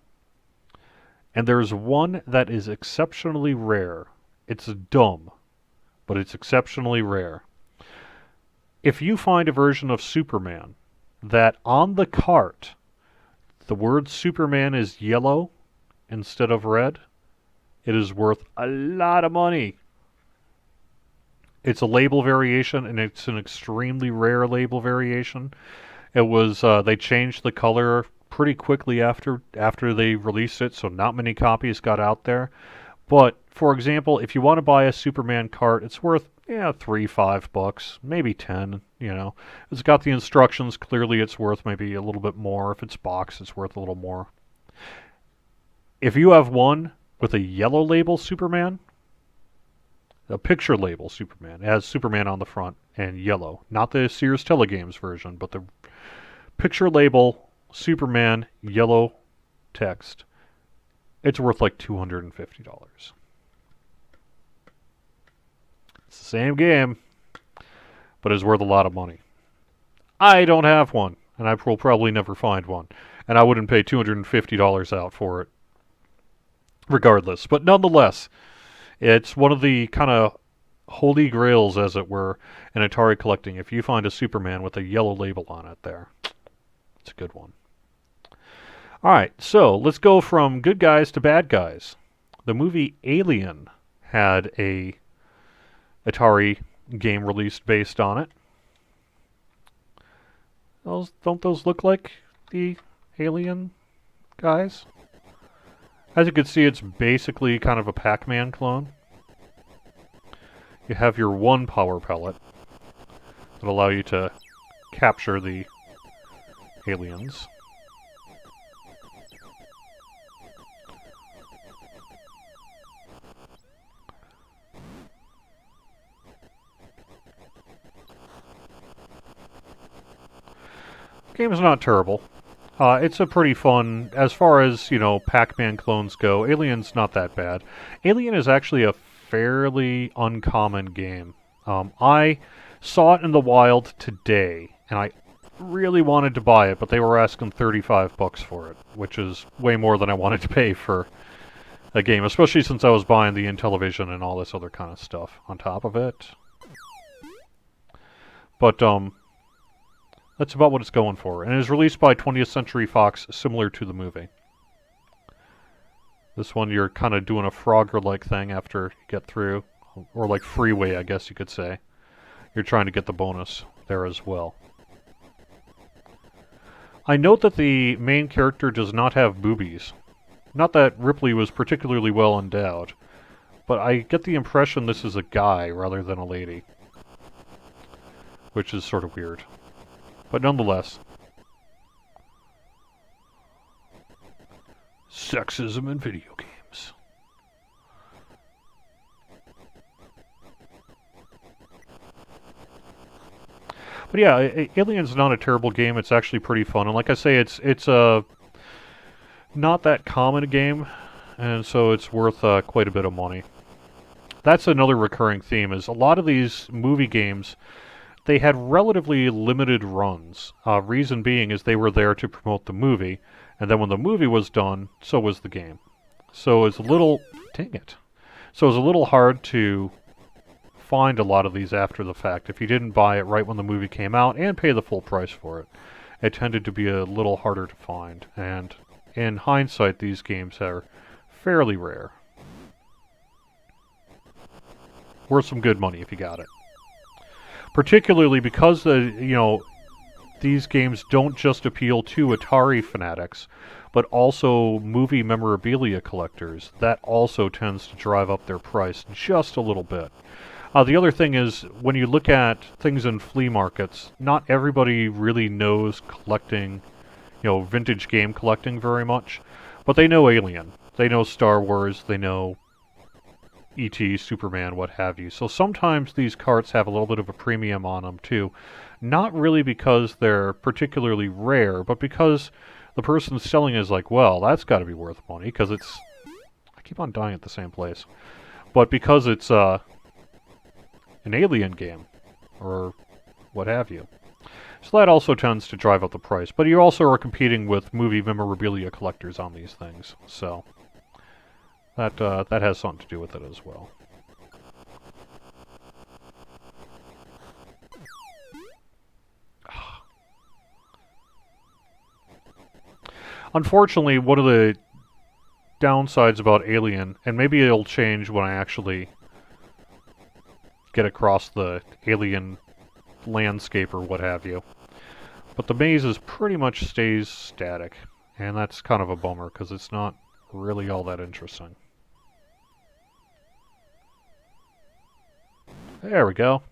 And there's one that is exceptionally rare. It's dumb, but it's exceptionally rare. If you find a version of Superman that on the cart, the word Superman is yellow instead of red, it is worth a lot of money. It's a label variation, and it's an extremely rare label variation. It was they changed the color pretty quickly after they released it, so not many copies got out there. But for example, if you want to buy a Superman cart, it's worth $3-5, maybe 10. You know, it's got the instructions. Clearly, it's worth maybe a little bit more. If it's boxed, it's worth a little more. If you have one with a yellow label Superman, a picture label Superman. It has Superman on the front and yellow. Not the Sears Telegames version, but the picture label Superman yellow text. It's worth like $250. It's the same game, but it's worth a lot of money. I don't have one, and I will probably never find one. And I wouldn't pay $250 out for it regardless. But nonetheless, It's one of the kind of holy grails, as it were, in Atari collecting. If you find a Superman with a yellow label on it there, it's a good one. Alright, so let's go from good guys to bad guys. The movie Alien had a Atari game released based on it. Don't those look like the Alien guys? As you can see, it's basically kind of a Pac-Man clone. You have your one power pellet that allow you to capture the aliens. Game is not terrible. It's a pretty fun, as far as, Pac-Man clones go, Alien's not that bad. Alien is actually a fairly uncommon game. I saw it in the wild today, and I really wanted to buy it, but they were asking $35 for it, which is way more than I wanted to pay for a game, especially since I was buying the Intellivision and all this other kind of stuff on top of it. But, that's about what it's going for, and it is released by 20th Century Fox, similar to the movie. This one, you're kind of doing a Frogger-like thing after you get through, or like Freeway, I guess you could say. You're trying to get the bonus there as well. I note that the main character does not have boobies. Not that Ripley was particularly well endowed, but I get the impression this is a guy rather than a lady, which is sort of weird. But nonetheless, sexism in video games. But yeah, Alien's not a terrible game. It's actually pretty fun, and like I say, it's a not that common a game, and so it's worth quite a bit of money. That's another recurring theme. Is a lot of these movie games, they had relatively limited runs. Reason being is they were there to promote the movie, and then when the movie was done, so was the game. So it's a little... dang it. So it's a little hard to find a lot of these after the fact. If you didn't buy it right when the movie came out and pay the full price for it, it tended to be a little harder to find. And in hindsight, these games are fairly rare. Worth some good money if you got it. Particularly because these games don't just appeal to Atari fanatics, but also movie memorabilia collectors. That also tends to drive up their price just a little bit. The other thing is, when you look at things in flea markets, not everybody really knows collecting, vintage game collecting very much, but they know Alien, they know Star Wars, they know E.T., Superman, what have you. So sometimes these carts have a little bit of a premium on them too. Not really because they're particularly rare, but because the person selling is like, well, that's got to be worth money, because it's... I keep on dying at the same place. But because it's an Alien game, or what have you. So that also tends to drive up the price. But you also are competing with movie memorabilia collectors on these things, so... That has something to do with it as well. Unfortunately, one of the downsides about Alien, and maybe it'll change when I actually get across the Alien landscape or what have you, but the maze is pretty much stays static, and that's kind of a bummer because it's not really all that interesting. There we go.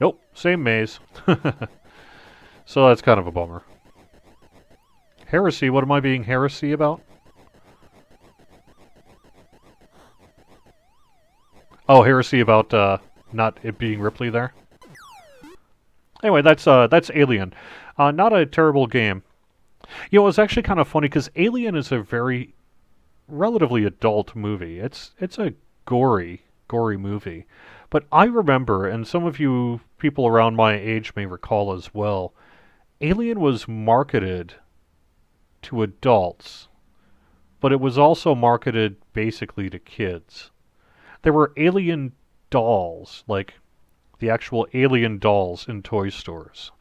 Nope, same maze. So that's kind of a bummer. Heresy, what am I being heresy about? Oh, heresy about not it being Ripley there? Anyway, that's Alien. Not a terrible game. It's actually kind of funny because Alien is a very relatively adult movie. It's a gory movie. But I remember, and some of you people around my age may recall as well, Alien was marketed to adults, but it was also marketed basically to kids. there were alien dolls, like the actual alien dolls in toy stores.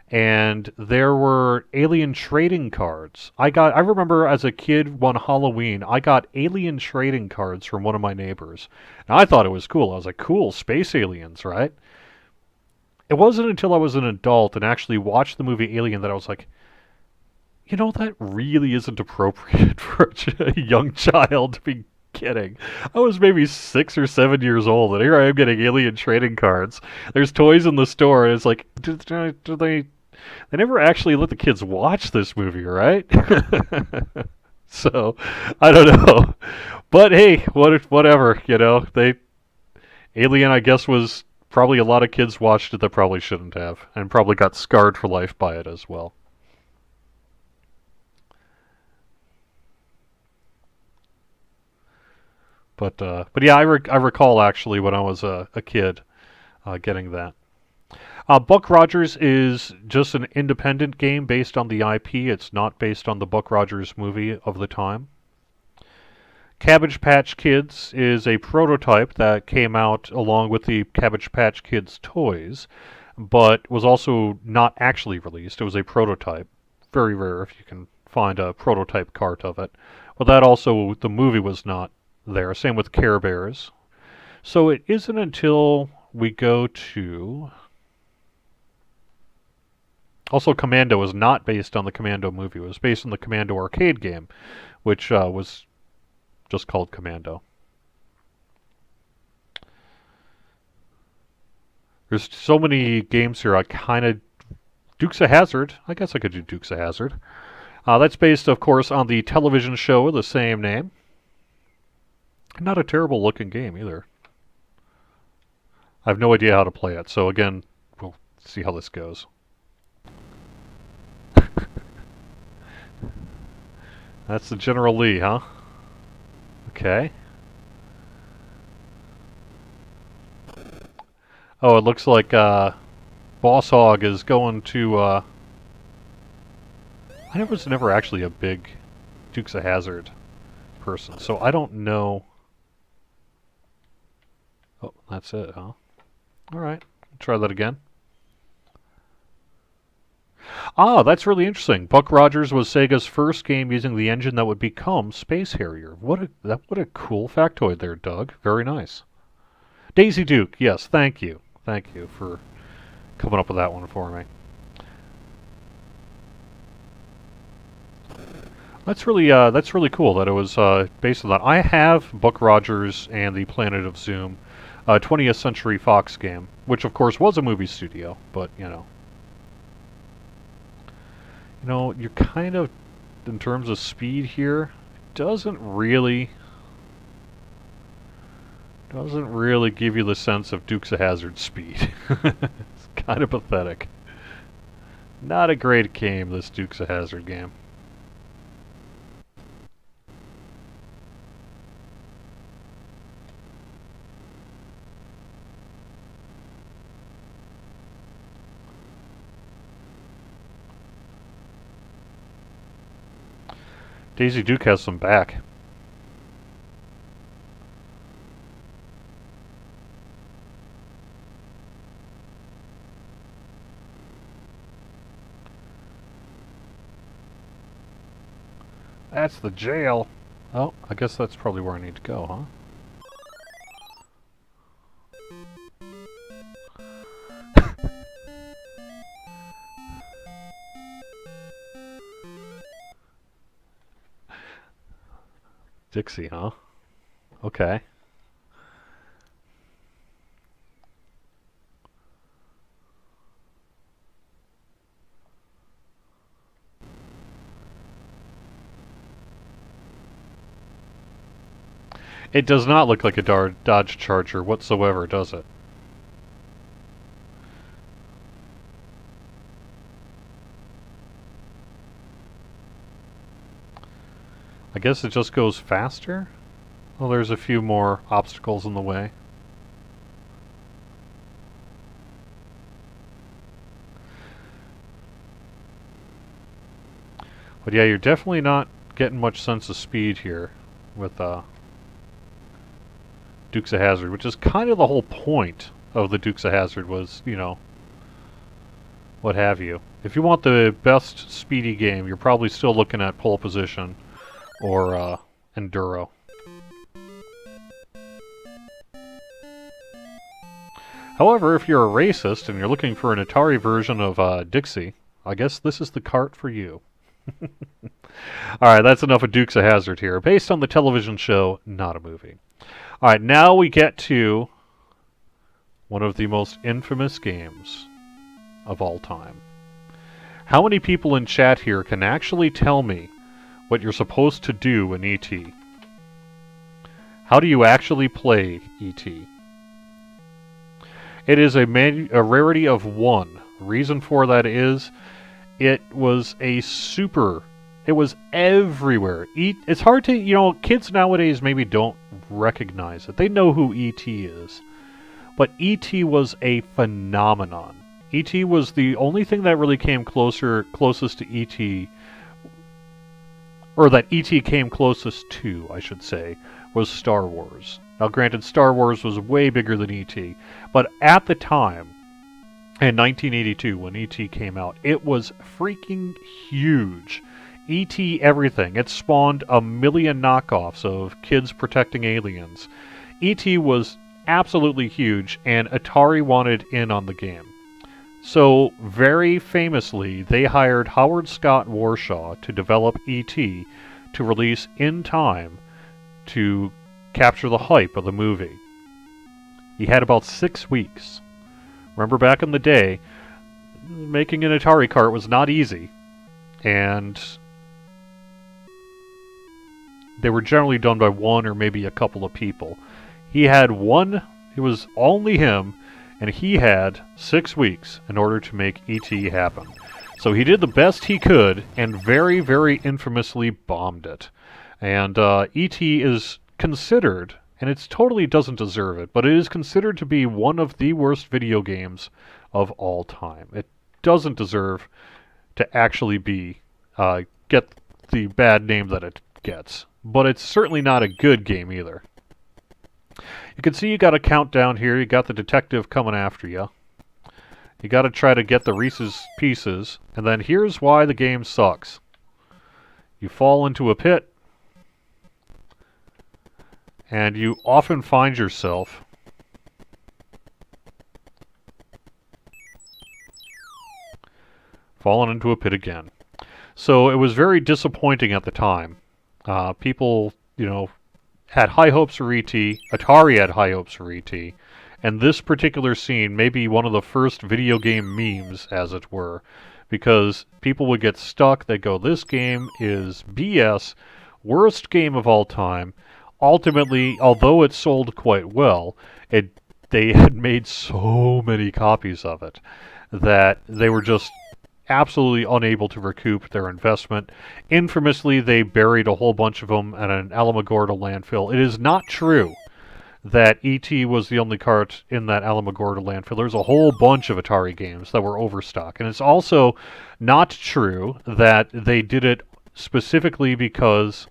And there were alien trading cards. I remember as a kid one Halloween, I got alien trading cards from one of my neighbors. And I thought it was cool. I was like, cool, space aliens, right? It wasn't until I was an adult and actually watched the movie Alien that I was like, you know, that really isn't appropriate for a young child to be getting. I was maybe 6 or 7 years old, and here I am getting alien trading cards. There's toys in the store, and it's like, do they never actually let the kids watch this movie, right? So, I don't know. But hey, whatever, you know. Alien, I guess, was probably a lot of kids watched it that probably shouldn't have, and probably got scarred for life by it as well. But yeah, I recall actually when I was a kid getting that. Buck Rogers is just an independent game based on the IP. It's not based on the Buck Rogers movie of the time. Cabbage Patch Kids is a prototype that came out along with the Cabbage Patch Kids toys, but was also not actually released. It was a prototype. Very rare if you can find a prototype cart of it. But that also, the movie was not there. Same with Care Bears. So it isn't until we go to... Also, Commando was not based on the Commando movie. It was based on the Commando arcade game, which was just called Commando. There's so many games here. I kind of... Dukes of Hazzard. I guess I could do Dukes of Hazzard. That's based, of course, on the television show of the same name. Not a terrible looking game either. I have no idea how to play it, so again, we'll see how this goes. That's the General Lee, huh? Okay. Oh, it looks like Boss Hog is going to... I was never actually a big Dukes of Hazzard person, so I don't know... Oh, that's it, huh? Alright, try that again. Ah, that's really interesting. Buck Rogers was Sega's first game using the engine that would become Space Harrier. What a cool factoid there, Doug. Very nice. Daisy Duke, yes, thank you. Thank you for coming up with that one for me. That's really cool that it was based on that. I have Buck Rogers and the Planet of Zoom, 20th Century Fox game, which of course was a movie studio, but you know. You know, you're kind of, in terms of speed here, doesn't really give you the sense of Dukes of Hazzard speed. It's kind of pathetic. Not a great game, this Dukes of Hazzard game. Daisy Duke has some back. That's the jail. Oh, I guess that's probably where I need to go, huh? Dixie, huh? Okay. It does not look like a Dodge Charger whatsoever, does it? I guess it just goes faster? Well, there's a few more obstacles in the way. But yeah, you're definitely not getting much sense of speed here with Dukes of Hazzard, which is kind of the whole point of the Dukes of Hazzard was, what have you. If you want the best speedy game, you're probably still looking at Pole Position or Enduro. However, if you're a racist and you're looking for an Atari version of Dixie, I guess this is the cart for you. Alright, that's enough of Dukes of Hazzard here. Based on the television show, not a movie. Alright, now we get to one of the most infamous games of all time. How many people in chat here can actually tell me what you're supposed to do in E.T.? How do you actually play E.T.? It is a rarity of 1. Reason for that is it was it was everywhere. It's hard to, kids nowadays maybe don't recognize it. They know who E.T. is. But E.T. was a phenomenon. E.T. was the only thing that really came closest to E.T., or that E.T. came closest to, I should say, was Star Wars. Now granted, Star Wars was way bigger than E.T., but at the time, in 1982, when E.T. came out, it was freaking huge. E.T. everything. It spawned a million knockoffs of kids protecting aliens. E.T. was absolutely huge, and Atari wanted in on the game. So, very famously, they hired Howard Scott Warshaw to develop E.T. to release in time to capture the hype of the movie. He had about 6 weeks. Remember back in the day, making an Atari cart was not easy, and they were generally done by one or maybe a couple of people. He had one, it was only him, and he had 6 weeks in order to make E.T. happen. So he did the best he could, and very, very infamously bombed it. And E.T. is considered, and it totally doesn't deserve it, but it is considered to be one of the worst video games of all time. It doesn't deserve to actually get the bad name that it gets. But it's certainly not a good game either. You can see you got a countdown here. You got the detective coming after you. You got to try to get the Reese's Pieces. And then here's why the game sucks. You fall into a pit. And you often find yourself falling into a pit again. So it was very disappointing at the time. People, had high hopes for E.T. Atari had high hopes for E.T. And this particular scene may be one of the first video game memes, as it were, because people would get stuck. They'd go, this game is BS, worst game of all time. Ultimately, although it sold quite well, they had made so many copies of it that they were just absolutely unable to recoup their investment. Infamously, they buried a whole bunch of them at an Alamogordo landfill. It is not true that E.T. was the only cart in that Alamogordo landfill. There's a whole bunch of Atari games that were overstock. And it's also not true that they did it specifically because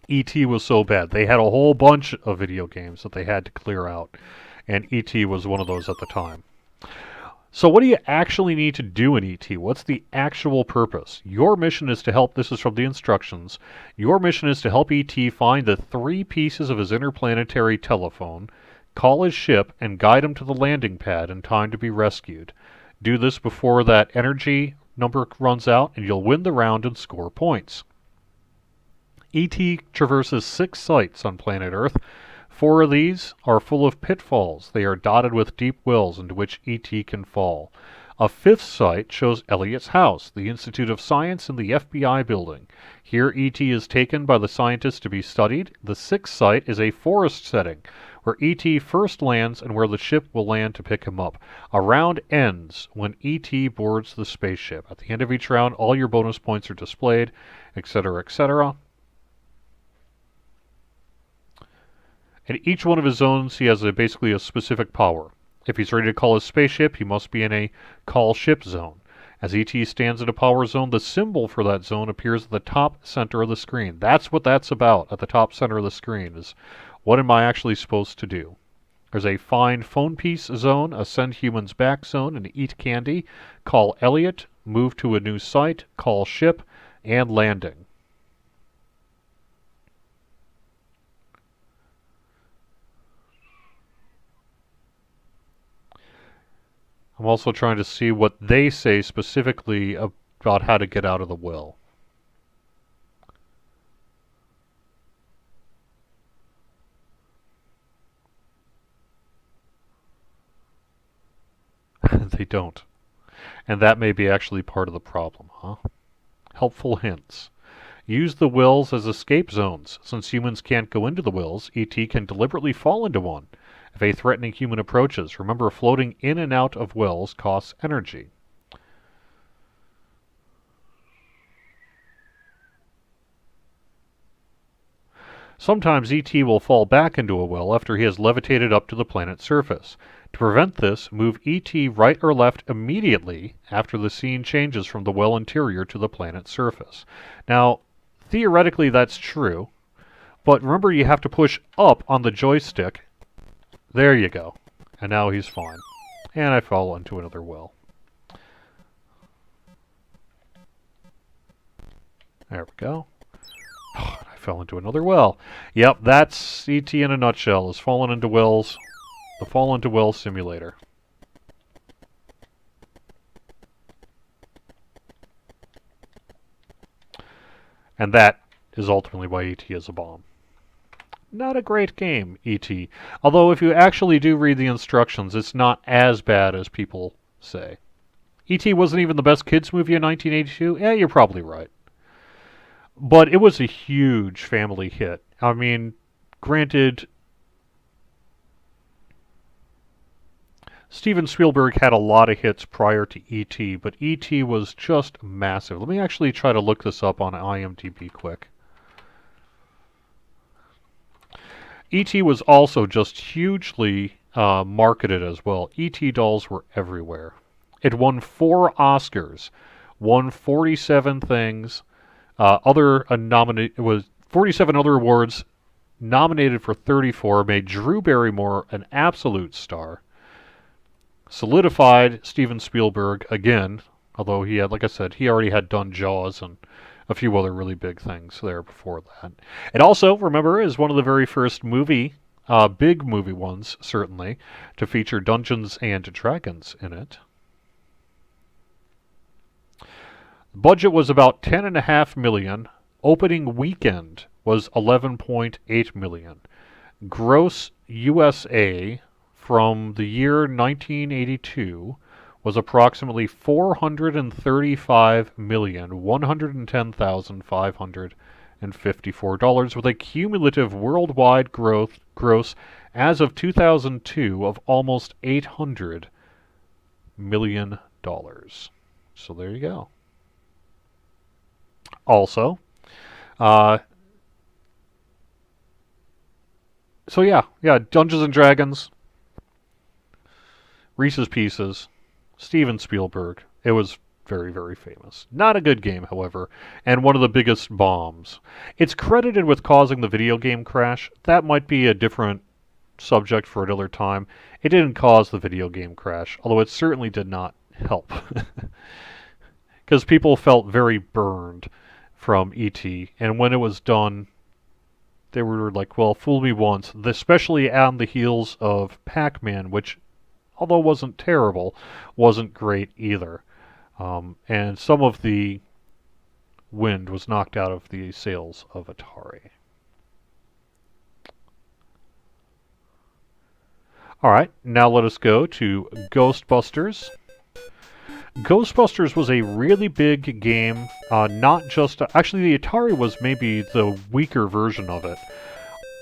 E.T. was so bad. They had a whole bunch of video games that they had to clear out, and E.T. was one of those at the time. So what do you actually need to do in E.T.? What's the actual purpose? Your mission is to help, this is from the instructions, your mission is to help E.T. find the 3 pieces of his interplanetary telephone, call his ship, and guide him to the landing pad in time to be rescued. Do this before that energy number runs out, and you'll win the round and score points. E.T. traverses 6 sites on planet Earth. 4 of these are full of pitfalls. They are dotted with deep wells into which E.T. can fall. A 5th site shows Elliot's house, the Institute of Science in the FBI building. Here E.T. is taken by the scientists to be studied. The 6th site is a forest setting, where E.T. first lands and where the ship will land to pick him up. A round ends when E.T. boards the spaceship. At the end of each round, all your bonus points are displayed, etc., etc. In each one of his zones, he has basically a specific power. If he's ready to call his spaceship, he must be in a call ship zone. As E.T. stands in a power zone, the symbol for that zone appears at the top center of the screen. That's what that's about, at the top center of the screen, is What am I actually supposed to do? There's a find phone piece zone, a send humans back zone, and eat candy, call Elliot, move to a new site, call ship, and landing. I'm also trying to see what they say specifically about how to get out of the well. They don't. And that may be actually part of the problem, huh? Helpful hints. Use the wells as escape zones. Since humans can't go into the wells, ET can deliberately fall into one. If a threatening human approaches, remember floating in and out of wells costs energy. Sometimes ET will fall back into a well after he has levitated up to the planet's surface. To prevent this, move ET right or left immediately after the scene changes from the well interior to the planet's surface. Now, theoretically that's true, but remember you have to push up on the joystick. There you go. And now he's fine. And I fall into another well. There we go. Oh, I fell into another well. Yep, that's ET in a nutshell, is falling into wells. The fall into wells simulator. And that is ultimately why ET is a bomb. Not a great game, E.T. Although if you actually do read the instructions, it's not as bad as people say. E.T. wasn't even the best kids movie in 1982? Yeah, you're probably right. But it was a huge family hit. I mean, granted, Steven Spielberg had a lot of hits prior to E.T., but E.T. was just massive. Let me actually try to look this up on IMDb quick. E.T. was also just hugely marketed as well. E.T. dolls were everywhere. It won 4 Oscars, won 47 things, it was 47 other awards, nominated for 34, made Drew Barrymore an absolute star, solidified Steven Spielberg again, although he had, like I said, he already had done Jaws and a few other really big things there before that. It also, remember, is one of the very first big movie ones, certainly, to feature Dungeons and Dragons in it. The budget was about $10.5 million. Opening weekend was $11.8 million. Gross USA from the year 1982 was approximately $435,110,554, with a cumulative worldwide gross as of 2002 of almost $800 million. So there you go. Also, Dungeons and Dragons, Reese's Pieces, Steven Spielberg. It was very, very famous. Not a good game, however, and one of the biggest bombs. It's credited with causing the video game crash. That might be a different subject for another time. It didn't cause the video game crash, although it certainly did not help. Because people felt very burned from E.T., and when it was done, they were like, well, fool me once, especially on the heels of Pac-Man, which, although wasn't terrible, wasn't great either. And some of the wind was knocked out of the sails of Atari. Alright, now let us go to Ghostbusters. Ghostbusters was a really big game, not just... Actually, the Atari was maybe the weaker version of it.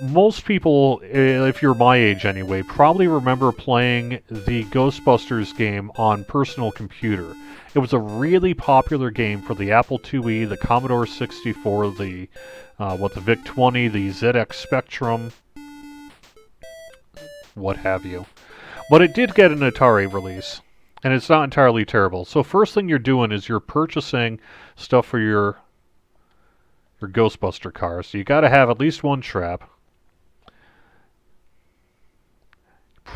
Most people, if you're my age anyway, probably remember playing the Ghostbusters game on personal computer. It was a really popular game for the Apple IIe, the Commodore 64, the VIC-20, the ZX Spectrum, what have you. But it did get an Atari release, and it's not entirely terrible. So first thing you're doing is you're purchasing stuff for your Ghostbuster car. So you got to have at least one trap.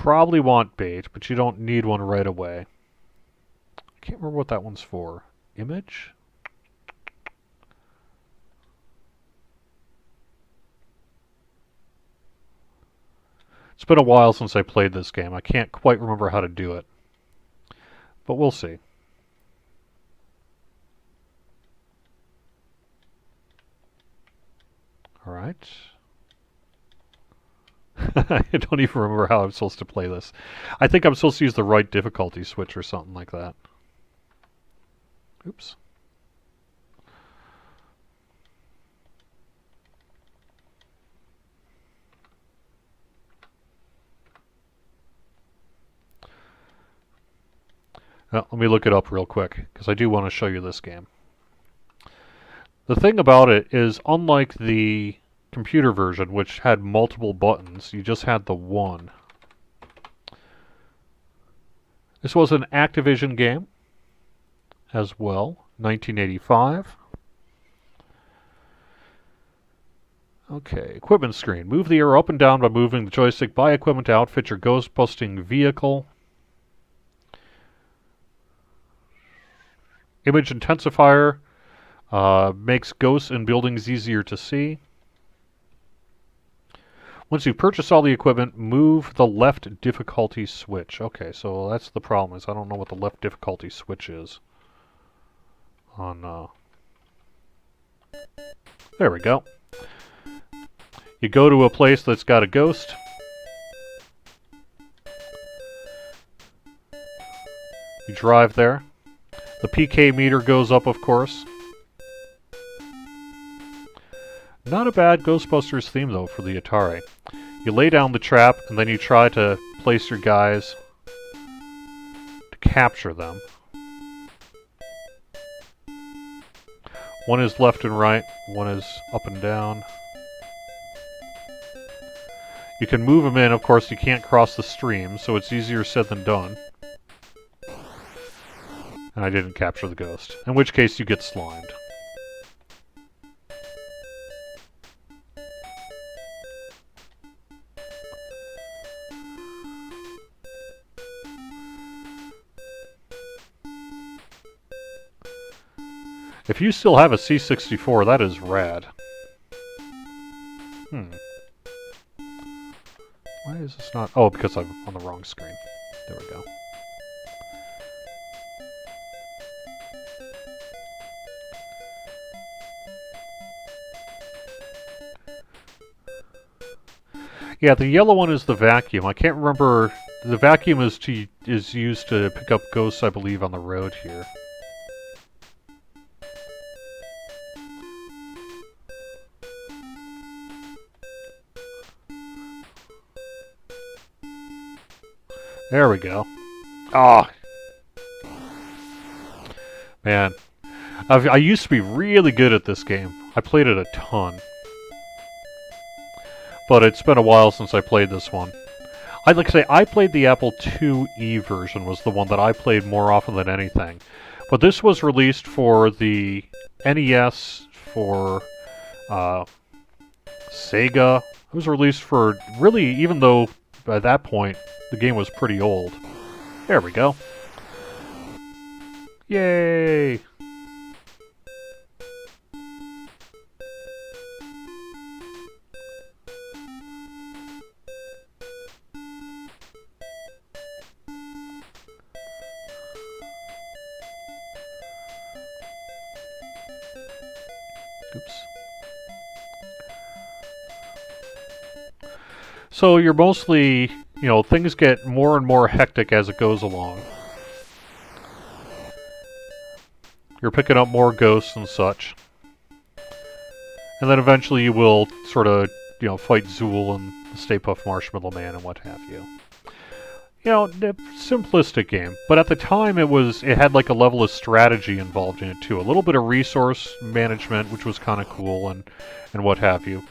probably want bait, but you don't need one right away. I can't remember what that one's for. Image? It's been a while since I played this game. I can't quite remember how to do it. But we'll see. Alright. I don't even remember how I'm supposed to play this. I think I'm supposed to use the right difficulty switch or something like that. Oops. Well, let me look it up real quick, because I do want to show you this game. The thing about it is, unlike the computer version, which had multiple buttons, you just had the one. This was an Activision game as well, 1985. Okay, equipment screen. Move the arrow up and down by moving the joystick. Buy equipment to outfit your ghost-busting vehicle. Image intensifier. Makes ghosts and buildings easier to see. Once you've purchased all the equipment, move the left difficulty switch. Okay, so that's the problem, is I don't know what the left difficulty switch is. There we go. You go to a place that's got a ghost. You drive there. The PK meter goes up, of course. Not a bad Ghostbusters theme, though, for the Atari. You lay down the trap, and then you try to place your guys to capture them. One is left and right, one is up and down. You can move them in, of course you can't cross the stream, so it's easier said than done. And I didn't capture the ghost, in which case you get slimed. If you still have a C64, that is rad. Why is this not... Oh, because I'm on the wrong screen. There we go. Yeah, the yellow one is the vacuum. I can't remember... The vacuum is used to pick up ghosts, I believe, on the road here. There we go. Ah! Man. I used to be really good at this game. I played it a ton. But it's been a while since I played this one. I'd like to say, I played the Apple IIe version, was the one that I played more often than anything. But this was released for the NES, for Sega. It was released for, really, even though by that point, the game was pretty old. There we go. Yay! Oops. So you're mostly, you know, things get more and more hectic as it goes along. You're picking up more ghosts and such. And then eventually you will sort of, you know, fight Zool and the Stay Puft Marshmallow Man and what have you. You know, simplistic game. But at the time it had like a level of strategy involved in it too. A little bit of resource management, which was kind of cool, and what have you.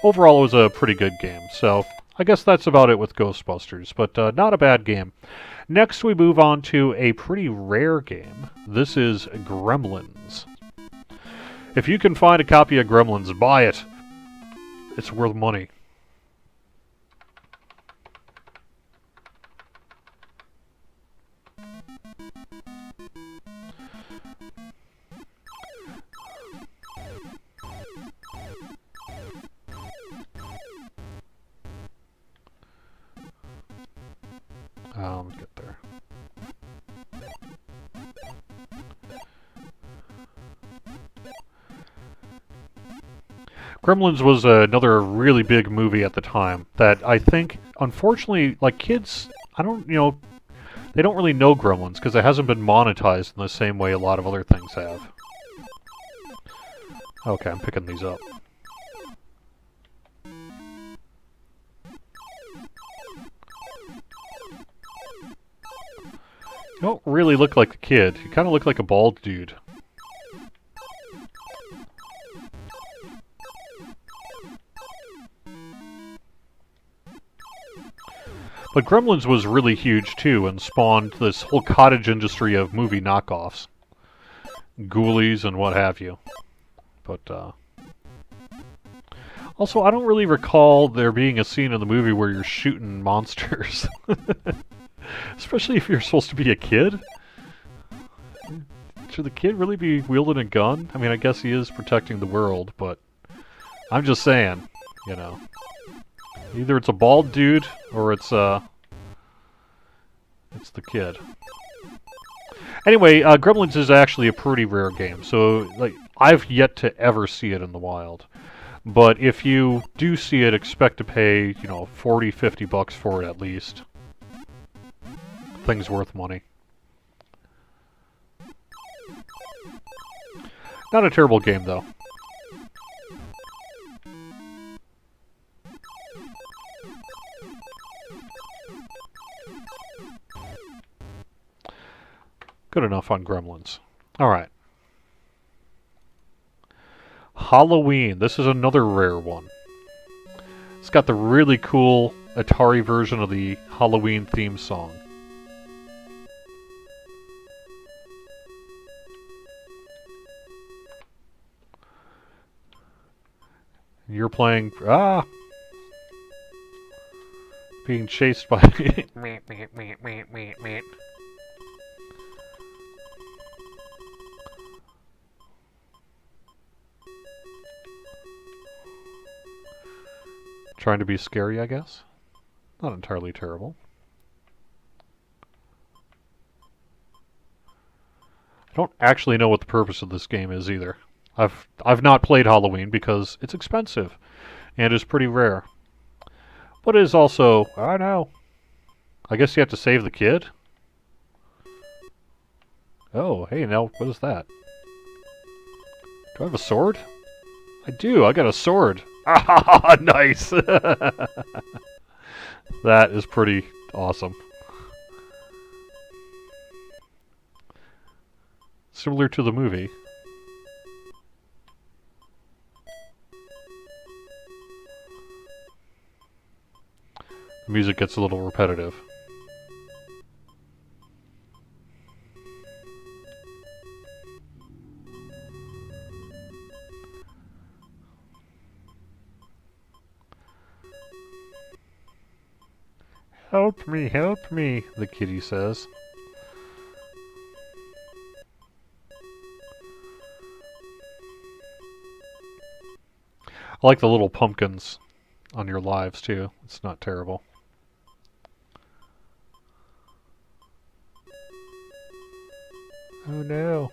Overall, it was a pretty good game. So I guess that's about it with Ghostbusters, but not a bad game. Next, we move on to a pretty rare game. This is Gremlins. If you can find a copy of Gremlins, buy it. It's worth money. Let's get there. Gremlins was another really big movie at the time that I think, unfortunately, like kids, I don't, they don't really know Gremlins because it hasn't been monetized in the same way a lot of other things have. Okay, I'm picking these up. You don't really look like a kid. You kind of look like a bald dude. But Gremlins was really huge too and spawned this whole cottage industry of movie knockoffs. Ghoulies and what have you. But, also, I don't really recall there being a scene in the movie where you're shooting monsters. Especially if you're supposed to be a kid. Should the kid really be wielding a gun? I mean, I guess he is protecting the world, but I'm just saying, either it's a bald dude or it's the kid. Anyway, Gremlins is actually a pretty rare game, so like I've yet to ever see it in the wild. But if you do see it, expect to pay, $40-50 for it at least. Thing's worth money. Not a terrible game, though. Good enough on Gremlins. Alright. Halloween. This is another rare one. It's got the really cool Atari version of the Halloween theme song. You're playing... being chased by... Trying to be scary, I guess. Not entirely terrible. I don't actually know what the purpose of this game is either. I've not played Halloween because it's expensive and is pretty rare. But it is also, I don't know. I guess you have to save the kid? Oh, hey, now what is that? Do I have a sword? I do, I got a sword. Ah, nice! That is pretty awesome. Similar to the movie. The music gets a little repetitive. Help me, the kitty says. I like the little pumpkins on your lives, too. It's not terrible. Oh no.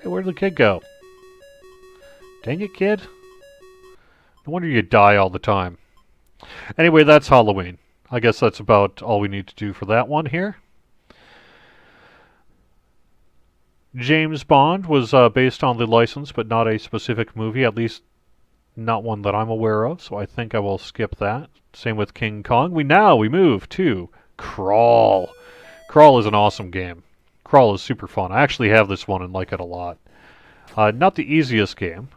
Hey, where'd the kid go? Dang it, kid. No wonder you die all the time. Anyway, that's Halloween. I guess that's about all we need to do for that one here. James Bond was based on the license, but not a specific movie, at least not one that I'm aware of, so I think I will skip that. Same with King Kong. We move to Crawl. Crawl is an awesome game. Crawl is super fun. I actually have this one and like it a lot. Not the easiest game.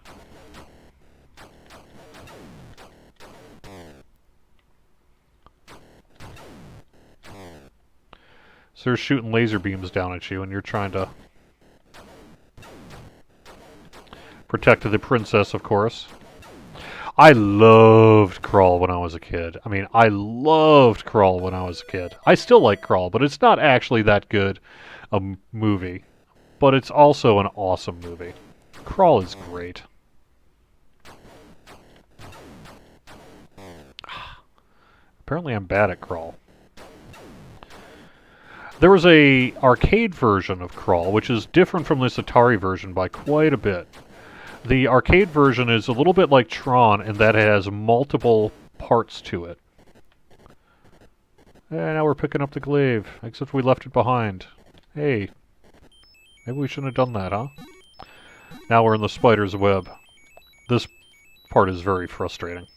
So they're shooting laser beams down at you and you're trying to protect the princess, of course. I loved Crawl when I was a kid. I mean, I loved Crawl when I was a kid. I still like Crawl, but it's not actually that good a movie. But it's also an awesome movie. Crawl is great. Apparently I'm bad at Crawl. There was a arcade version of Crawl, which is different from this Atari version by quite a bit. The arcade version is a little bit like Tron in that it has multiple parts to it. And now we're picking up the glaive, except we left it behind. Hey, maybe we shouldn't have done that, huh? Now we're in the spider's web. This part is very frustrating.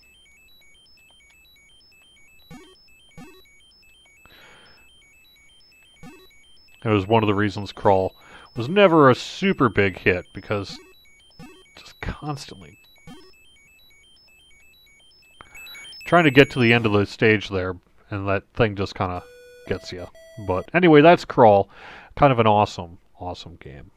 It was one of the reasons Crawl was never a super big hit, because just constantly trying to get to the end of the stage there, and that thing just kind of gets you. But anyway, that's Crawl. Kind of an awesome, awesome game.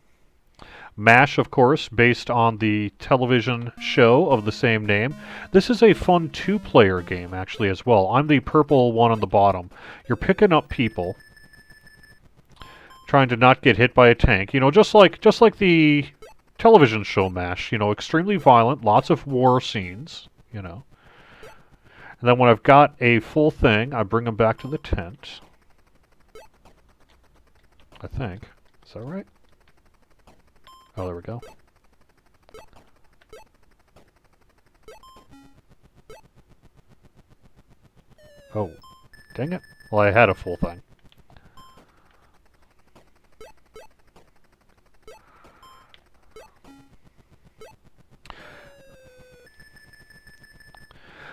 MASH, of course, based on the television show of the same name. This is a fun two-player game, actually, as well. I'm the purple one on the bottom. You're picking up people, trying to not get hit by a tank. You know, just like the television show MASH. You know, extremely violent, lots of war scenes, you know. And then when I've got a full thing, I bring them back to the tent. I think. Is that right? Oh, there we go. Oh, dang it. Well, I had a full thing.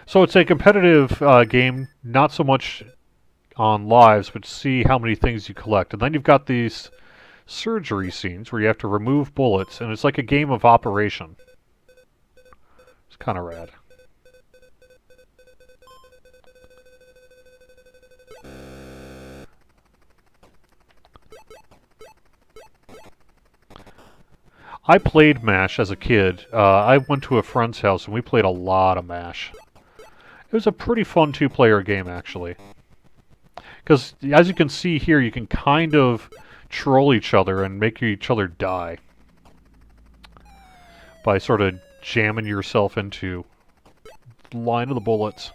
So it's a competitive game, not so much on lives, but see how many things you collect. And then you've got these surgery scenes where you have to remove bullets, and it's like a game of operation. It's kind of rad. I played MASH as a kid. I went to a friend's house and we played a lot of MASH. It was a pretty fun two-player game, actually. Because, as you can see here, you can kind of troll each other and make each other die by sort of jamming yourself into the line of the bullets.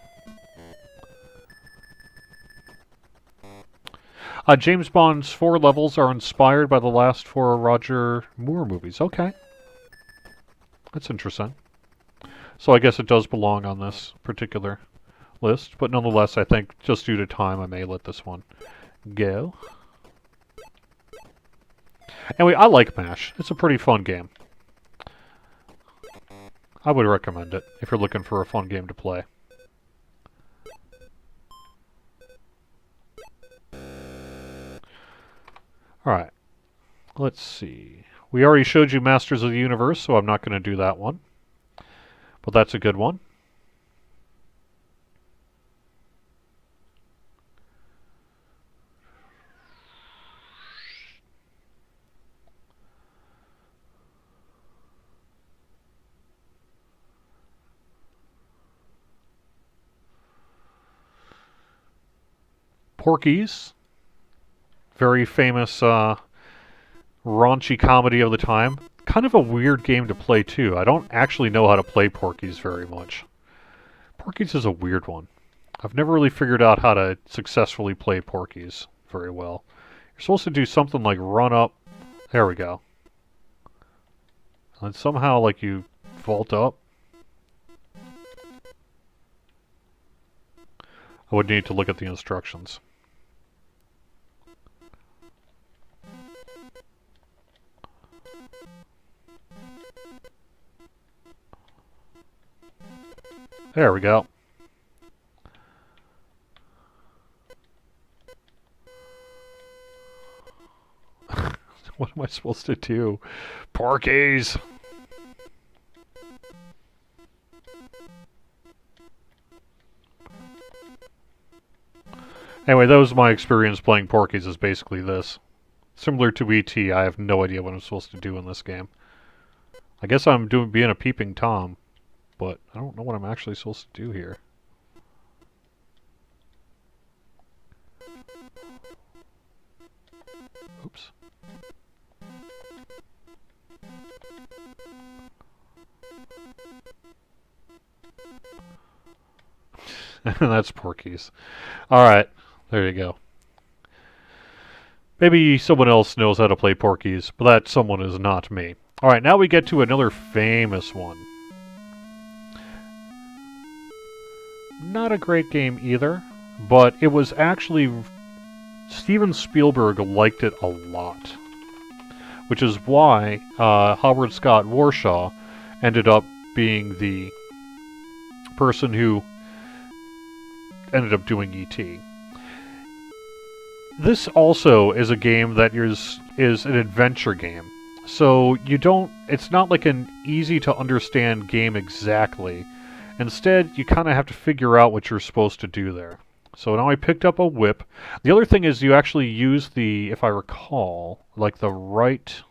James Bond's 4 levels are inspired by the last 4 Roger Moore movies. Okay. That's interesting. So I guess it does belong on this particular list, but nonetheless, I think just due to time, I may let this one go. Anyway, I like MASH. It's a pretty fun game. I would recommend it if you're looking for a fun game to play. Alright, let's see. We already showed you Masters of the Universe, so I'm not going to do that one. But that's a good one. Porky's. Very famous raunchy comedy of the time. Kind of a weird game to play, too. I don't actually know how to play Porky's very much. Porky's is a weird one. I've never really figured out how to successfully play Porky's very well. You're supposed to do something like run up. There we go. And somehow, like, you vault up. I would need to look at the instructions. There we go. What am I supposed to do? Porkies! Anyway, that was my experience playing Porkies, is basically this. Similar to E.T., I have no idea what I'm supposed to do in this game. I guess I'm being a peeping Tom. but I don't know what I'm actually supposed to do here. Oops. That's Porky's. Alright, there you go. Maybe someone else knows how to play Porky's, but that someone is not me. Alright, now we get to another famous one. Not a great game either, but it was actually... Steven Spielberg liked it a lot. Which is why Howard Scott Warshaw ended up being the person who ended up doing E.T. This also is a game that is an adventure game. So it's not like an easy to understand game exactly. Instead, you kind of have to figure out what you're supposed to do there. So now I picked up a whip. The other thing is you actually use the, if I recall, like the right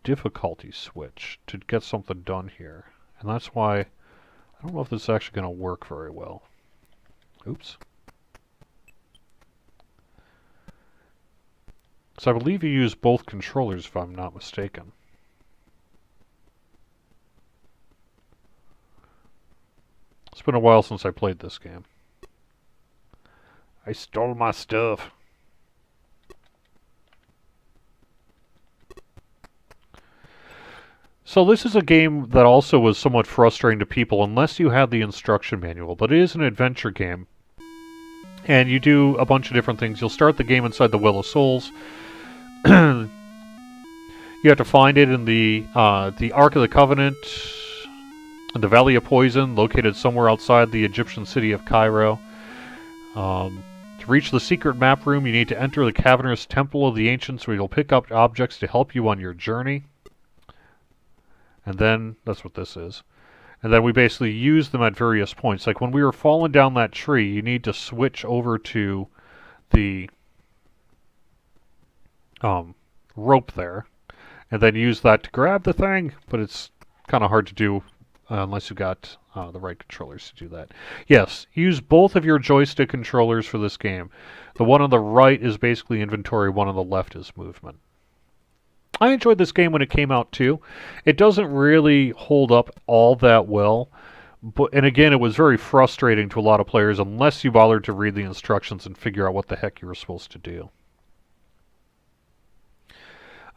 difficulty switch to get something done here. And that's why I don't know if this is actually going to work very well. Oops. So I believe you use both controllers if I'm not mistaken. It's been a while since I played this game. I stole my stuff. So this is a game that also was somewhat frustrating to people unless you had the instruction manual, but it is an adventure game. And you do a bunch of different things. You'll start the game inside the Well of Souls. You have to find it in the Ark of the Covenant, in the Valley of Poison, located somewhere outside the Egyptian city of Cairo. To reach the secret map room, you need to enter the cavernous Temple of the Ancients, where you'll pick up objects to help you on your journey. And then, that's what this is. And then we basically use them at various points. Like when we were falling down that tree, you need to switch over to the rope there. And then use that to grab the thing. But it's kind of hard to do unless you've got the right controllers to do that. Yes, use both of your joystick controllers for this game. The one on the right is basically inventory, one on the left is movement. I enjoyed this game when it came out too. It doesn't really hold up all that well, and again, it was very frustrating to a lot of players unless you bothered to read the instructions and figure out what the heck you were supposed to do.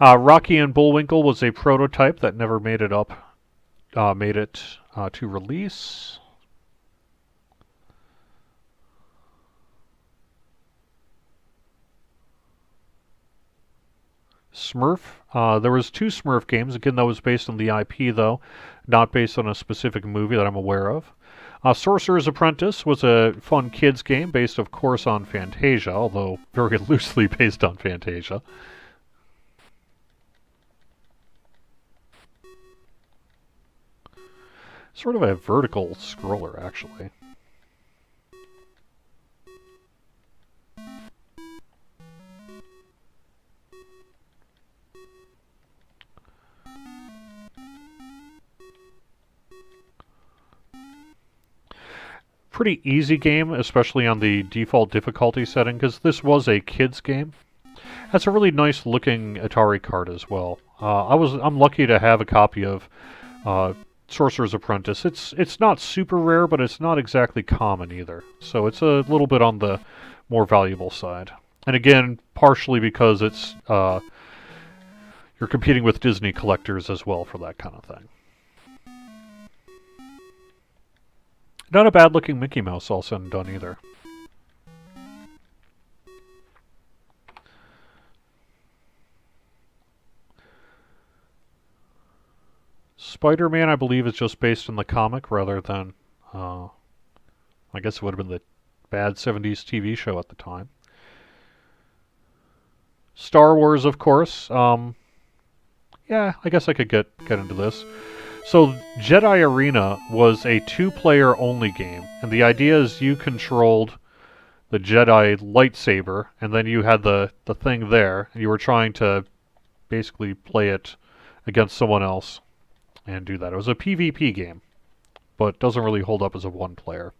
Rocky and Bullwinkle was a prototype that never made it to release. Smurf. There was 2 Smurf games. Again, that was based on the IP, though, not based on a specific movie that I'm aware of. Sorcerer's Apprentice was a fun kids game based, of course, on Fantasia, although very loosely based on Fantasia. Sort of a vertical scroller, actually. Pretty easy game, especially on the default difficulty setting, because this was a kids game. That's a really nice looking Atari card as well. I'm lucky to have a copy of Sorcerer's Apprentice. It's not super rare, but it's not exactly common either. So it's a little bit on the more valuable side. And again, partially because it's you're competing with Disney collectors as well for that kind of thing. Not a bad looking Mickey Mouse all said and done either. Spider-Man, I believe, is just based on the comic rather than, I guess it would have been the bad 70s TV show at the time. Star Wars, of course. Yeah, I guess I could get into this. So, Jedi Arena was a 2-player only game, and the idea is you controlled the Jedi lightsaber, and then you had the thing there, and you were trying to basically play it against someone else and do that. It was a PvP game, but doesn't really hold up as a one-player.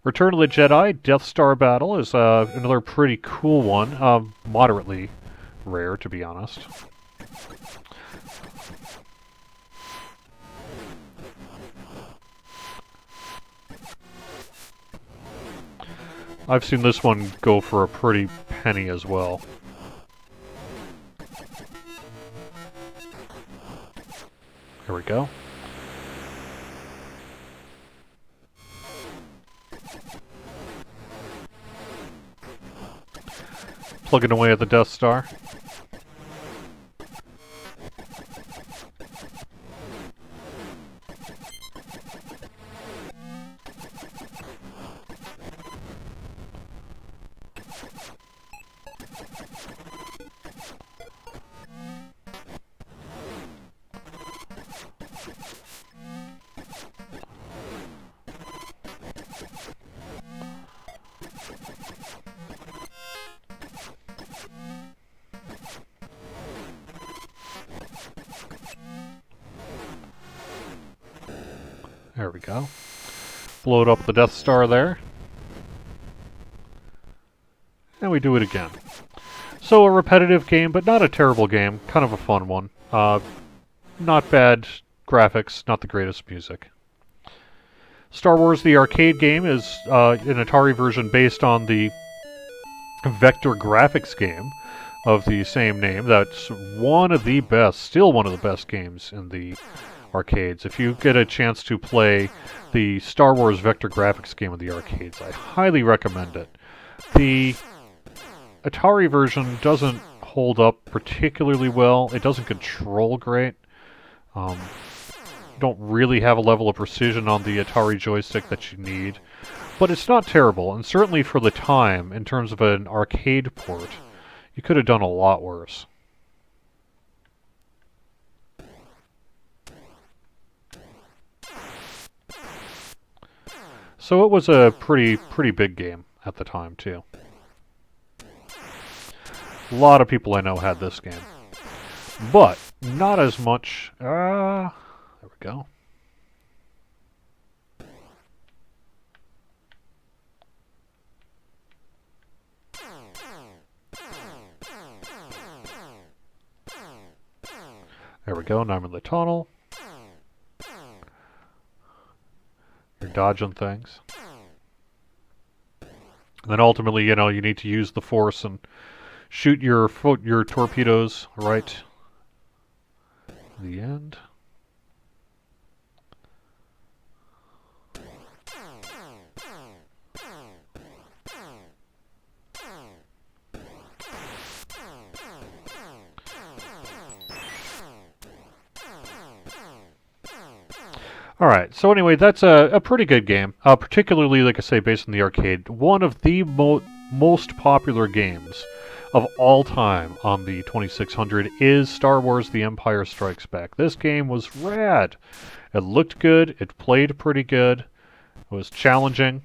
Return of the Jedi Death Star Battle is another pretty cool one, moderately rare, to be honest. I've seen this one go for a pretty penny as well. Here we go. Plugging away at the Death Star. There we go. Float up the Death Star there. And we do it again. So a repetitive game, but not a terrible game. Kind of a fun one. Not bad graphics, not the greatest music. Star Wars the arcade game is an Atari version based on the vector graphics game of the same name. That's one of the best, still one of the best games in the arcades. If you get a chance to play the Star Wars vector graphics game of the arcades, I highly recommend it. The Atari version doesn't hold up particularly well. It doesn't control great. Don't really have a level of precision on the Atari joystick that you need. But it's not terrible, and certainly for the time, in terms of an arcade port, you could have done a lot worse. So it was a pretty big game at the time, too. A lot of people I know had this game. But not as much... there we go. There we go, now I'm in the tunnel. You're dodging things. And then ultimately, you know, you need to use the force and shoot your torpedoes right at the end. Alright, so anyway, that's a pretty good game. Particularly, like I say, based on the arcade. One of the most popular games of all time on the 2600 is Star Wars The Empire Strikes Back. This game was rad. It looked good, it played pretty good, it was challenging.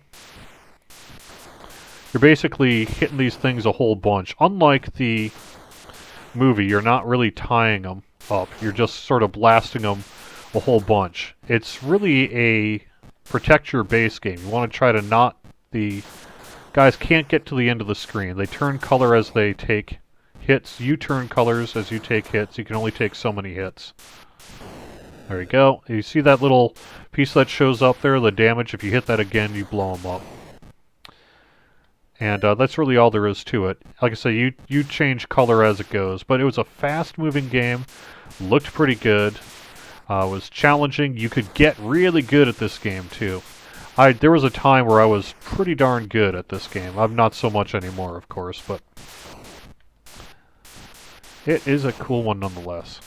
You're basically hitting these things a whole bunch. Unlike the movie, you're not really tying them up. You're just sort of blasting them a whole bunch. It's really a protect your base game. You want to try to not... The guys can't get to the end of the screen. They turn color as they take hits. You turn colors as you take hits. You can only take so many hits. There you go. You see that little piece that shows up there, the damage? If you hit that again, you blow them up. And that's really all there is to it. Like I say, you change color as it goes. But it was a fast-moving game. Looked pretty good. Was challenging. You could get really good at this game, too. There was a time where I was pretty darn good at this game. I'm not so much anymore, of course, but it is a cool one nonetheless.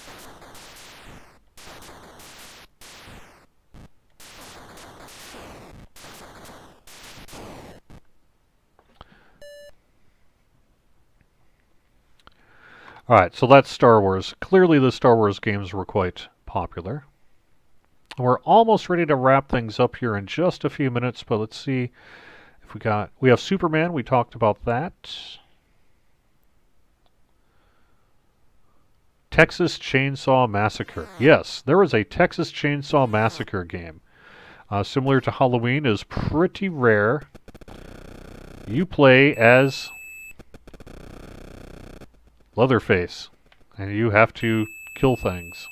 Alright, so that's Star Wars. Clearly the Star Wars games were quite popular. We're almost ready to wrap things up here in just a few minutes, but let's see if we have Superman, we talked about that. Texas Chainsaw Massacre. Yes, there is a Texas Chainsaw Massacre game. Similar to Halloween, is pretty rare. You play as Leatherface, and you have to kill things.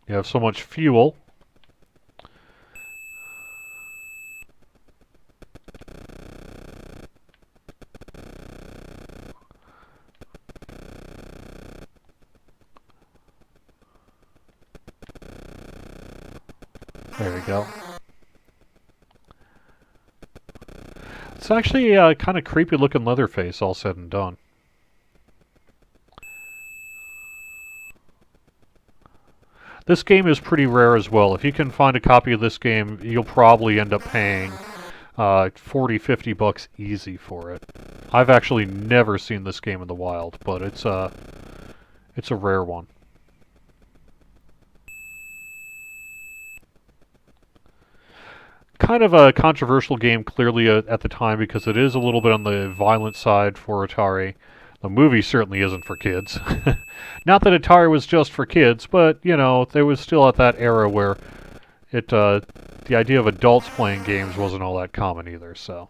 You have so much fuel. There we go. It's actually a kind of creepy looking Leatherface, all said and done. This game is pretty rare as well. If you can find a copy of this game, you'll probably end up paying 40, 50 bucks easy for it. I've actually never seen this game in the wild, but it's a rare one. Kind of a controversial game, clearly, at the time, because it is a little bit on the violent side for Atari. The movie certainly isn't for kids. Not that Atari was just for kids, but, you know, they was still at that era where the idea of adults playing games wasn't all that common either, so.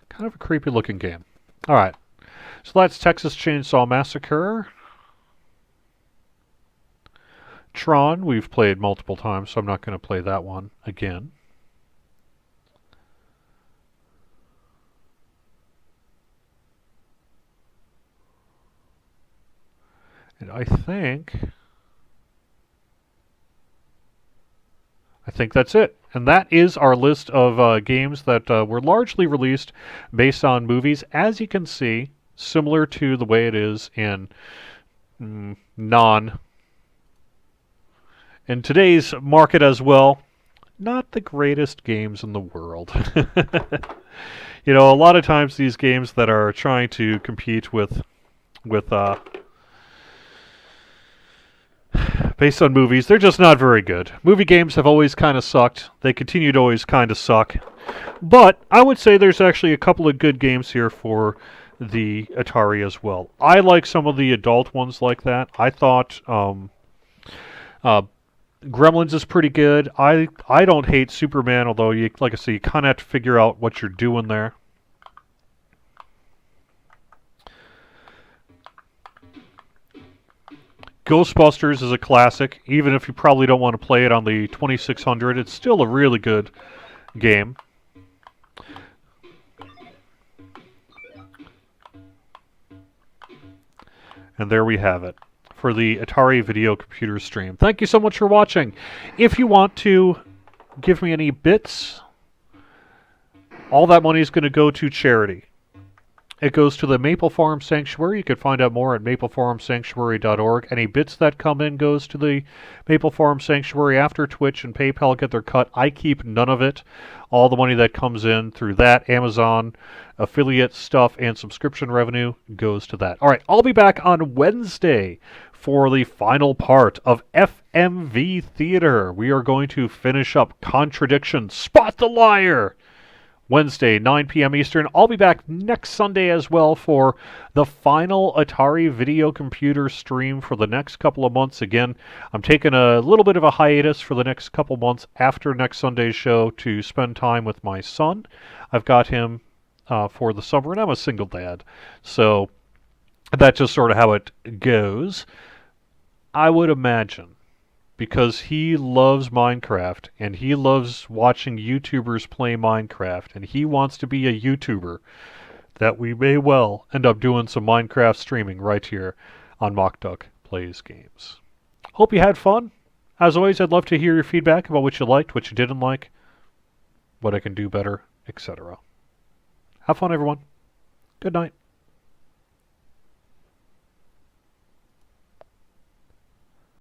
Kind of a creepy looking game. Alright. So that's Texas Chainsaw Massacre. Tron, we've played multiple times, so I'm not going to play that one again. And I think that's it. And that is our list of games that were largely released based on movies. As you can see, similar to the way it is in in today's market as well, not the greatest games in the world. You know, a lot of times these games that are trying to compete with based on movies, they're just not very good. Movie games have always kind of sucked. They continue to always kind of suck. But I would say there's actually a couple of good games here for the Atari as well. I like some of the adult ones like that. I thought Gremlins is pretty good. I don't hate Superman, although like I say, you kind of have to figure out what you're doing there. Ghostbusters is a classic. Even if you probably don't want to play it on the 2600, it's still a really good game. And there we have it for the Atari Video Computer Stream. Thank you so much for watching. If you want to give me any bits, all that money is going to go to charity. It goes to the Maple Farm Sanctuary. You can find out more at maplefarmsanctuary.org. Any bits that come in goes to the Maple Farm Sanctuary. After Twitch and PayPal get their cut, I keep none of it. All the money that comes in through that, Amazon, affiliate stuff, and subscription revenue goes to that. All right, I'll be back on Wednesday for the final part of FMV Theater. We are going to finish up Contradiction, Spot the Liar, Wednesday, 9 p.m. Eastern. I'll be back next Sunday as well for the final Atari Video Computer Stream for the next couple of months. Again, I'm taking a little bit of a hiatus for the next couple months after next Sunday's show to spend time with my son. I've got him for the summer, and I'm a single dad. So that's just sort of how it goes. I would imagine, because he loves Minecraft, and he loves watching YouTubers play Minecraft, and he wants to be a YouTuber, that we may well end up doing some Minecraft streaming right here on MockDuck Plays Games. Hope you had fun. As always, I'd love to hear your feedback about what you liked, what you didn't like, what I can do better, etc. Have fun, everyone. Good night.